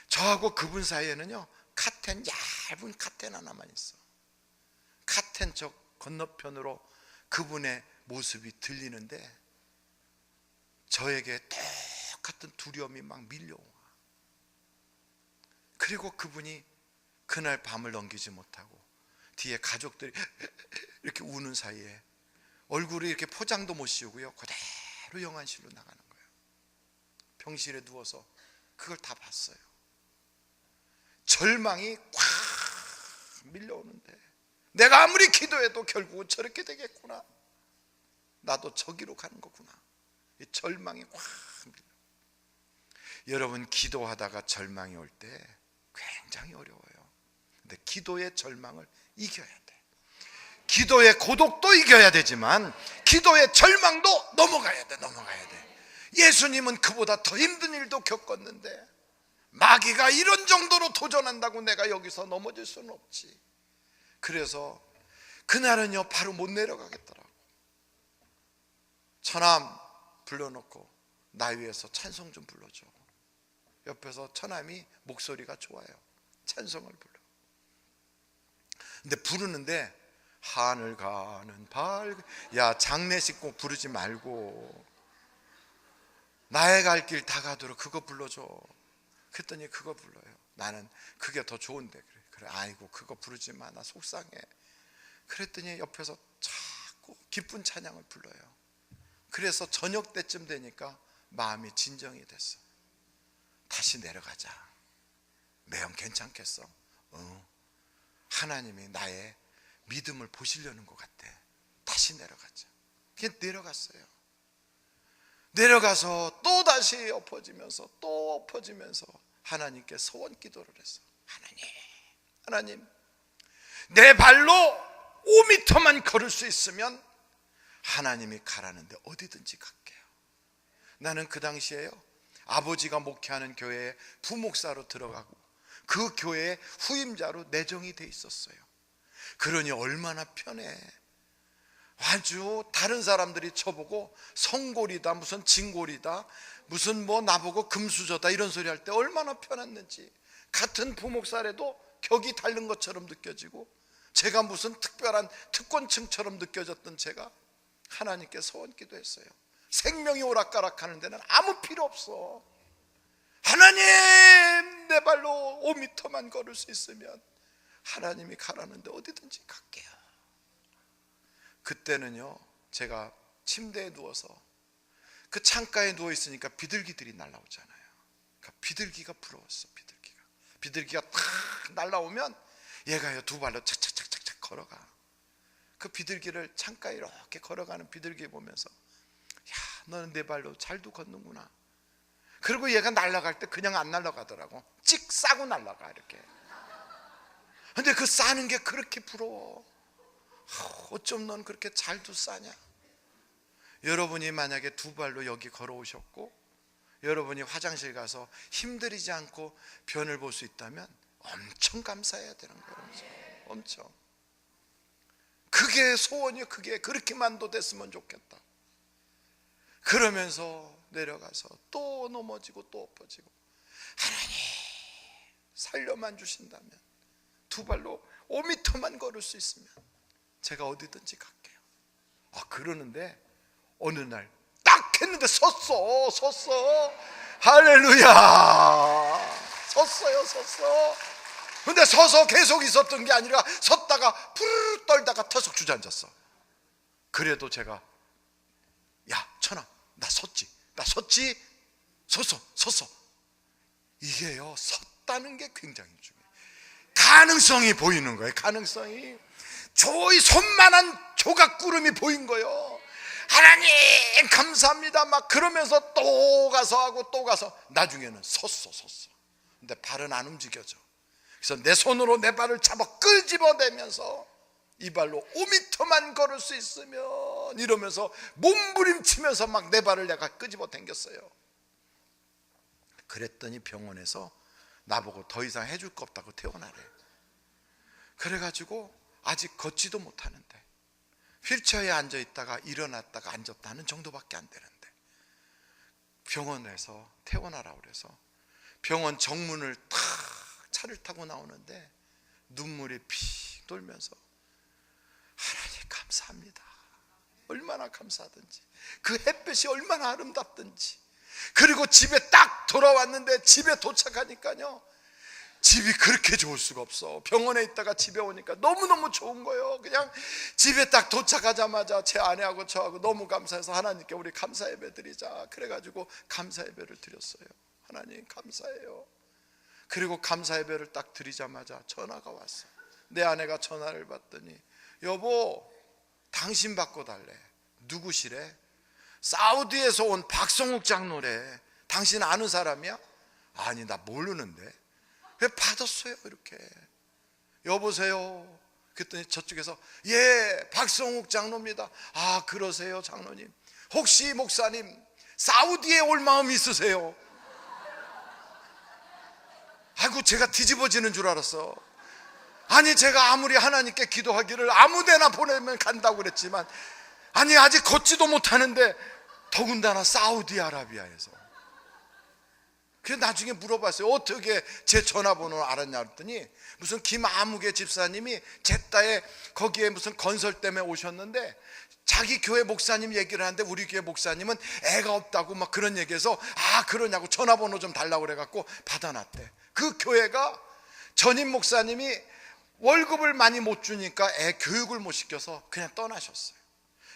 [SPEAKER 1] 저하고 그분 사이에는요 카텐, 얇은 카텐 하나만 있어. 카텐 저 건너편으로 그분의 모습이 들리는데 저에게 똑같은 두려움이 막 밀려와. 그리고 그분이 그날 밤을 넘기지 못하고 뒤에 가족들이 이렇게 우는 사이에 얼굴이 이렇게 포장도 못 씌우고요 그대로 영안실로 나가는 거예요. 병실에 누워서 그걸 다 봤어요. 절망이 꽉 밀려오는데 내가 아무리 기도해도 결국은 저렇게 되겠구나, 나도 저기로 가는 거구나. 이 절망이 꽉 밀려. 여러분, 기도하다가 절망이 올 때 굉장히 어려워요. 근데 기도의 절망을 이겨야 돼. 기도의 고독도 이겨야 되지만 기도의 절망도 넘어가야 돼. 예수님은 그보다 더 힘든 일도 겪었는데 마귀가 이런 정도로 도전한다고 내가 여기서 넘어질 수는 없지. 그래서 그날은요 바로 못 내려가겠더라고. 처남 불러놓고 나 위해서 찬송 좀 불러줘. 옆에서 처남이 목소리가 좋아요. 찬송을 불러. 근데 부르는데 하늘 가는 밝은, 야 장례식 꼭 부르지 말고 나의 갈 길 다 가도록 그거 불러줘. 그랬더니 그거 불러요. 나는 그게 더 좋은데. 그래 아이고 그거 부르지 마, 나 속상해. 그랬더니 옆에서 자꾸 기쁜 찬양을 불러요. 그래서 저녁 때쯤 되니까 마음이 진정이 됐어. 다시 내려가자. 매형 괜찮겠어? 하나님이 나의 믿음을 보시려는 것 같아. 다시 내려가자. 그냥 내려갔어요. 내려가서 또 다시 엎어지면서 하나님께 소원 기도를 했어. 하나님 내 발로 5m만 걸을 수 있으면 하나님이 가라는데 어디든지 갈게요. 나는 그 당시에요 아버지가 목회하는 교회에 부목사로 들어가고 그 교회의 후임자로 내정이 돼 있었어요. 그러니 얼마나 편해. 아주 다른 사람들이 쳐보고 성골이다, 무슨 진골이다, 무슨 뭐 나보고 금수저다 이런 소리 할 때 얼마나 편했는지. 같은 부목사래도 격이 다른 것처럼 느껴지고 제가 무슨 특별한 특권층처럼 느껴졌던 제가 하나님께 소원 기도했어요. 생명이 오락가락하는 데는 아무 필요 없어. 하나님, 내 발로 5m만 걸을 수 있으면 하나님이 가라는데 어디든지 갈게요. 그때는요, 제가 침대에 누워서 그 창가에 누워 있으니까 비둘기들이 날아오잖아요. 그러니까 비둘기가 부러웠어. 비둘기가 탁 날아오면 얘가요, 두 발로 착착착착착 걸어가. 그 비둘기를 창가에 이렇게 걸어가는 비둘기 보면서, 야, 너는 내 발로 잘도 걷는구나. 그리고 얘가 날아갈 때 그냥 안 날아가더라고. 찍 싸고 날아가 이렇게. 근데 그 싸는 게 그렇게 부러워. 어쩜 넌 그렇게 잘도 싸냐. 여러분이 만약에 두 발로 여기 걸어오셨고 여러분이 화장실 가서 힘들이지 않고 변을 볼 수 있다면 엄청 감사해야 되는 거예요. 엄청. 그게 소원이요. 그게 그렇게만도 됐으면 좋겠다. 그러면서 내려가서 또 넘어지고 또 엎어지고, 하나님 살려만 주신다면 두 발로 5m만 걸을 수 있으면 제가 어디든지 갈게요. 그러는데 어느 날 딱 했는데 섰어. 할렐루야. 섰어. 근데 서서 계속 있었던 게 아니라 섰다가 푸르르 떨다가 터석 주저앉았어. 그래도 제가, 야 천아, 나 섰지. 섰어. 이게요, 섰다는 게 굉장히 중요해요. 가능성이 보이는 거예요. 가능성이. 저희 손만한 조각구름이 보인 거예요. 하나님 감사합니다 막 그러면서 또 가서 하고 또 가서 나중에는 섰어. 근데 발은 안 움직여져. 그래서 내 손으로 내 발을 잡아 끄집어내면서 이 발로 5m만 걸을 수 있으면 이러면서 몸부림치면서 막 내 발을 내가 끄집어 당겼어요. 그랬더니 병원에서 나보고 더 이상 해줄 거 없다고 퇴원하래. 그래가지고 아직 걷지도 못하는데 휠체어에 앉아있다가 일어났다가 앉았다 하는 정도밖에 안 되는데 병원에서 퇴원하라고 그래서 병원 정문을 탁 차를 타고 나오는데 눈물이 피 돌면서, 하나님 감사합니다. 얼마나 감사하든지, 그 햇볕이 얼마나 아름답든지. 그리고 집에 딱 돌아왔는데 집에 도착하니까요, 집이 그렇게 좋을 수가 없어. 병원에 있다가 집에 오니까 너무너무 좋은 거예요. 그냥 집에 딱 도착하자마자 제 아내하고 저하고 너무 감사해서 하나님께 우리 감사 예배 드리자. 그래가지고 감사 예배를 드렸어요. 하나님 감사해요. 그리고 감사 예배를 딱 드리자마자 전화가 왔어. 내 아내가 전화를 받더니, 여보 당신 받고 달래. 누구시래? 사우디에서 온 박성욱 장로래. 당신 아는 사람이야? 아니 나 모르는데. 왜 받았어요 이렇게. 여보세요. 그랬더니 저쪽에서, 예 박성욱 장로입니다. 아 그러세요 장로님. 혹시 목사님 사우디에 올 마음 있으세요? 아이고 제가 뒤집어지는 줄 알았어. 아니 제가 아무리 하나님께 기도하기를 아무데나 보내면 간다고 그랬지만, 아니 아직 걷지도 못하는데 더군다나 사우디아라비아에서. 그래서 나중에 물어봤어요. 어떻게 제 전화번호를 알았냐 그랬더니, 무슨 김아무개 집사님이 제따에 거기에 무슨 건설 때문에 오셨는데 자기 교회 목사님 얘기를 하는데 우리 교회 목사님은 애가 없다고 막 그런 얘기해서, 아 그러냐고 전화번호 좀 달라고 그래갖고 받아놨대. 그 교회가 전임 목사님이 월급을 많이 못 주니까 애 교육을 못 시켜서 그냥 떠나셨어요.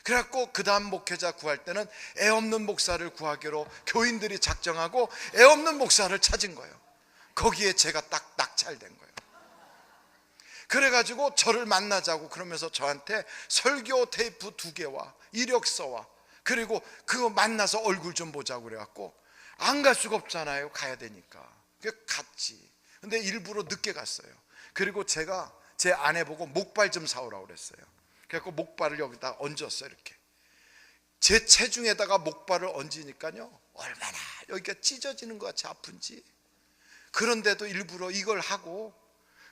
[SPEAKER 1] 그래갖고 그 다음 목회자 구할 때는 애 없는 목사를 구하기로 교인들이 작정하고 애 없는 목사를 찾은 거예요. 거기에 제가 딱 낙찰된 거예요. 그래가지고 저를 만나자고 그러면서 저한테 설교 테이프 2개와 이력서와 그리고 그거 만나서 얼굴 좀 보자고 그래갖고, 안 갈 수가 없잖아요. 가야 되니까. 그래서 갔지. 근데 일부러 늦게 갔어요. 그리고 제가 제 아내 보고 목발 좀 사오라고 그랬어요. 그래갖고 목발을 여기다 얹었어요. 이렇게 제 체중에다가 목발을 얹으니까요, 얼마나 여기가 찢어지는 것 같이 아픈지. 그런데도 일부러 이걸 하고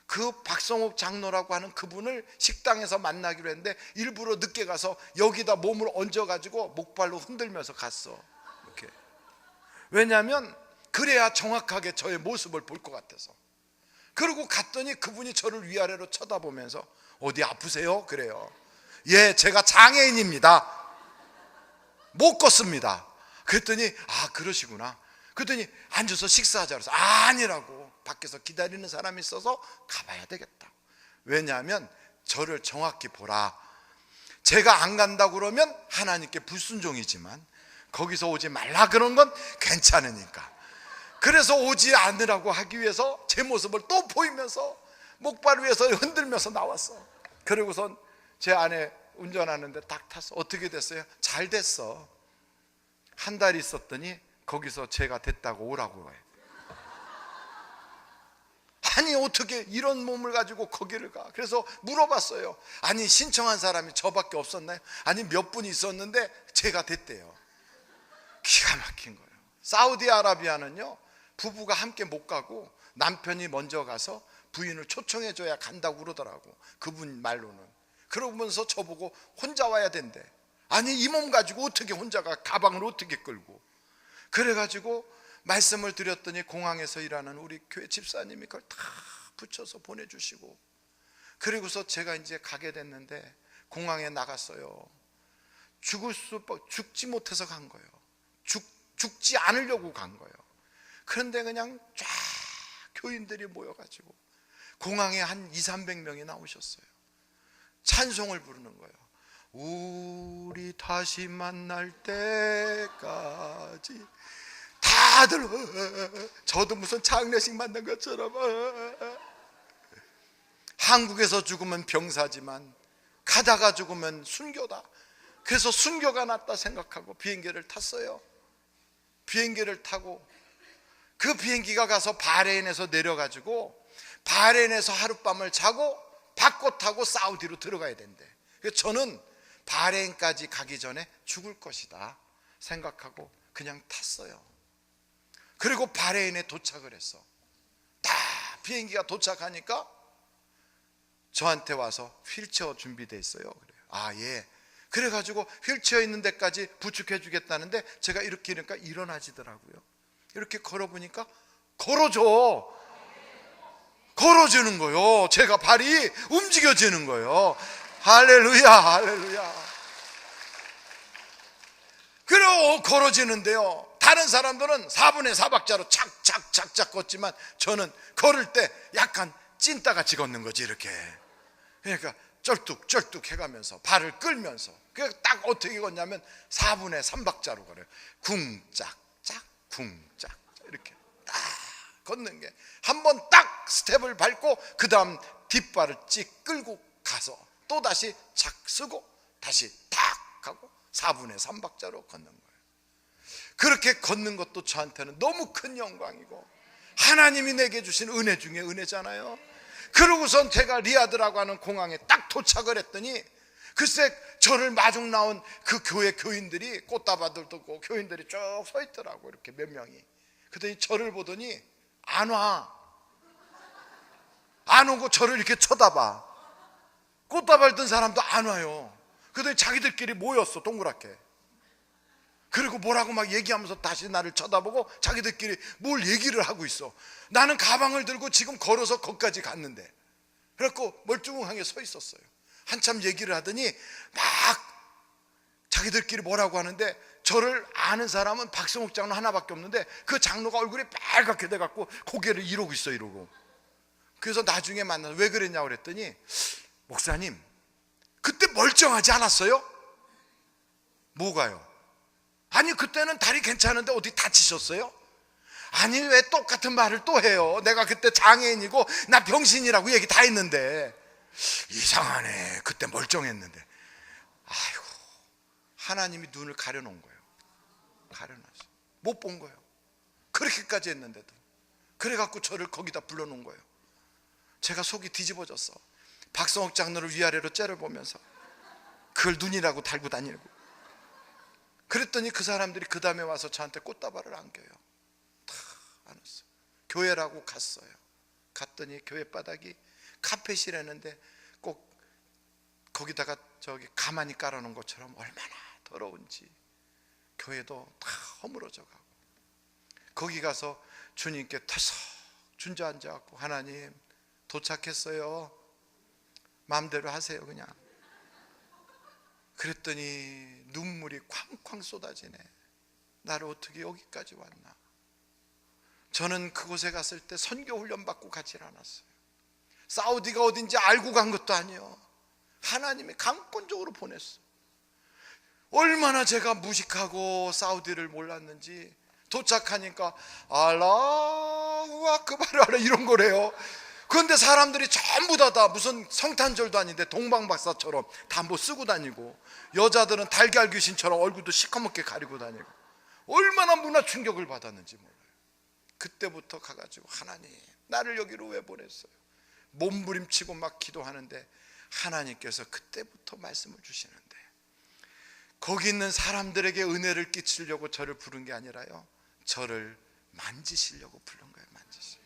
[SPEAKER 1] 그 박성욱 장로라고 하는 그분을 식당에서 만나기로 했는데 일부러 늦게 가서 여기다 몸을 얹어가지고 목발로 흔들면서 갔어. 이렇게. 왜냐하면 그래야 정확하게 저의 모습을 볼 것 같아서. 그러고 갔더니 그분이 저를 위아래로 쳐다보면서, 어디 아프세요? 그래요. 예 제가 장애인입니다. 못 걷습니다. 그랬더니 그러시구나. 그랬더니 앉아서 식사하자 그래서 아니라고, 밖에서 기다리는 사람이 있어서 가봐야 되겠다. 왜냐하면 저를 정확히 보라. 제가 안 간다고 그러면 하나님께 불순종이지만 거기서 오지 말라 그런 건 괜찮으니까. 그래서 오지 않으라고 하기 위해서 제 모습을 또 보이면서 목발 위에서 흔들면서 나왔어. 그리고선 제 아내 운전하는데 딱 탔어. 어떻게 됐어요? 잘 됐어. 한 달 있었더니 거기서 제가 됐다고 오라고 해. 아니 어떻게 이런 몸을 가지고 거기를 가? 그래서 물어봤어요. 아니 신청한 사람이 저밖에 없었나요? 아니 몇 분 있었는데 제가 됐대요. 기가 막힌 거예요. 사우디아라비아는요, 부부가 함께 못 가고 남편이 먼저 가서 부인을 초청해 줘야 간다고 그러더라고, 그분 말로는. 그러면서 저보고 혼자 와야 된대. 아니 이 몸 가지고 어떻게 혼자가, 가방을 어떻게 끌고. 그래가지고 말씀을 드렸더니 공항에서 일하는 우리 교회 집사님이 그걸 다 붙여서 보내주시고, 그리고서 제가 이제 가게 됐는데 공항에 나갔어요. 죽지 못해서 간 거예요. 죽지 않으려고 간 거예요. 그런데 그냥 쫙 교인들이 모여가지고 공항에 한 200~300명이 나오셨어요. 찬송을 부르는 거예요. 우리 다시 만날 때까지. 다들 저도 무슨 장례식 만난 것처럼. 한국에서 죽으면 병사지만 가다가 죽으면 순교다. 그래서 순교가 낫다 생각하고 비행기를 탔어요. 비행기를 타고 그 비행기가 가서 바레인에서 내려가지고 바레인에서 하룻밤을 자고 바꿔 타고 사우디로 들어가야 된대. 그래서 저는 바레인까지 가기 전에 죽을 것이다 생각하고 그냥 탔어요. 그리고 바레인에 도착을 했어. 다 비행기가 도착하니까 저한테 와서 휠체어 준비돼 있어요. 그래요. 예. 그래가지고 휠체어 있는 데까지 부축해 주겠다는데 제가 이렇게 이러니까 일어나지더라고요. 이렇게 걸어보니까 걸어주는 거예요. 제가 발이 움직여지는 거예요. 할렐루야, 할렐루야. 그리고 걸어지는데요, 다른 사람들은 4분의 4박자로 착착착착 걷지만 저는 걸을 때 약간 찐따같이 걷는 거지, 이렇게. 그러니까 쩔뚝쩔뚝 해가면서 발을 끌면서, 그게 딱 어떻게 걷냐면 4분의 3박자로 걸어요. 쿵짝짝 쿵짝짝 이렇게 딱 걷는 게, 한 번 딱 스텝을 밟고 그 다음 뒷발을 찍 끌고 가서 또다시 착 쓰고 다시 탁 하고 4분의 3박자로 걷는 거예요. 그렇게 걷는 것도 저한테는 너무 큰 영광이고 하나님이 내게 주신 은혜 중에 은혜잖아요. 그러고선 제가 리야드라고 하는 공항에 딱 도착을 했더니 글쎄 저를 마중 나온 그 교회 교인들이, 꽃다발들도 있고 교인들이 쭉 서 있더라고, 이렇게 몇 명이. 그랬더니 저를 보더니 안 오고 저를 이렇게 쳐다봐. 꽃다발 든 사람도 안 와요. 그랬더니 자기들끼리 모였어, 동그랗게. 그리고 뭐라고 막 얘기하면서 다시 나를 쳐다보고 자기들끼리 뭘 얘기를 하고 있어. 나는 가방을 들고 지금 걸어서 거기까지 갔는데. 그래갖고 멀뚱하게 서 있었어요. 한참 얘기를 하더니 막 자기들끼리 뭐라고 하는데, 저를 아는 사람은 박성욱 장로 하나밖에 없는데 그 장로가 얼굴이 빨갛게 돼갖고 고개를 이러고 있어, 이러고. 그래서 나중에 만나서 왜 그랬냐고 그랬더니, 목사님 그때 멀쩡하지 않았어요? 뭐가요? 아니 그때는 다리 괜찮은데 어디 다치셨어요? 아니 왜 똑같은 말을 또 해요? 내가 그때 장애인이고 나 병신이라고 얘기 다 했는데. 이상하네, 그때 멀쩡했는데. 아이고, 하나님이 눈을 가려놓은 거예요. 가려놨어. 못 본 거예요. 그렇게까지 했는데도. 그래갖고 저를 거기다 불러놓은 거예요. 제가 속이 뒤집어졌어. 박성욱 장로를 위아래로 째려보면서 그걸 눈이라고 달고 다니고. 그랬더니 그 사람들이 그 다음에 와서 저한테 꽃다발을 안겨요. 다 안았어요. 교회라고 갔어요. 갔더니 교회 바닥이 카펫이라는데 꼭 거기다가 저기 가만히 깔아놓은 것처럼 얼마나 더러운지. 교회도 다 허물어져 가고. 거기 가서 주님께 터석 준저앉아갖고, 하나님 도착했어요, 마음대로 하세요 그냥. 그랬더니 눈물이 쾅쾅 쏟아지네. 나를 어떻게 여기까지 왔나. 저는 그곳에 갔을 때 선교 훈련 받고 가질 않았어요. 사우디가 어딘지 알고 간 것도 아니에요. 하나님이 강권적으로 보냈어요. 얼마나 제가 무식하고 사우디를 몰랐는지 도착하니까 알라후 아크바르 이런 거래요. 그런데 사람들이 전부 다 무슨 성탄절도 아닌데 동방박사처럼 다 뭐 쓰고 다니고, 여자들은 달걀 귀신처럼 얼굴도 시커멓게 가리고 다니고, 얼마나 문화 충격을 받았는지 몰라요. 그때부터 가가지고 하나님 나를 여기로 왜 보냈어요? 몸부림치고 막 기도하는데 하나님께서 그때부터 말씀을 주시는데, 거기 있는 사람들에게 은혜를 끼치려고 저를 부른 게 아니라요, 저를 만지시려고 부른 거예요. 만지시려고.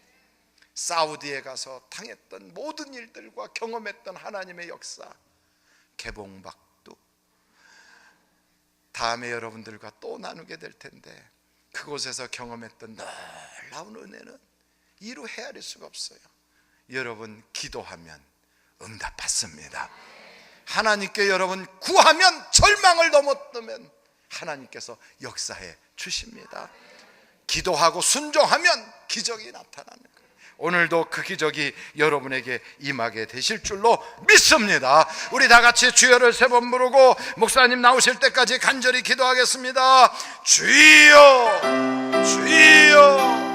[SPEAKER 1] 사우디에 가서 당했던 모든 일들과 경험했던 하나님의 역사, 개봉박도 다음에 여러분들과 또 나누게 될 텐데, 그곳에서 경험했던 놀라운 은혜는 이루 헤아릴 수가 없어요. 여러분 기도하면 응답받습니다. 하나님께 여러분 구하면, 절망을 넘어뜨면 하나님께서 역사해 주십니다. 기도하고 순종하면 기적이 나타나는 거예요. 오늘도 그 기적이 여러분에게 임하게 되실 줄로 믿습니다. 우리 다 같이 주여를 3번 부르고 목사님 나오실 때까지 간절히 기도하겠습니다. 주여, 주여.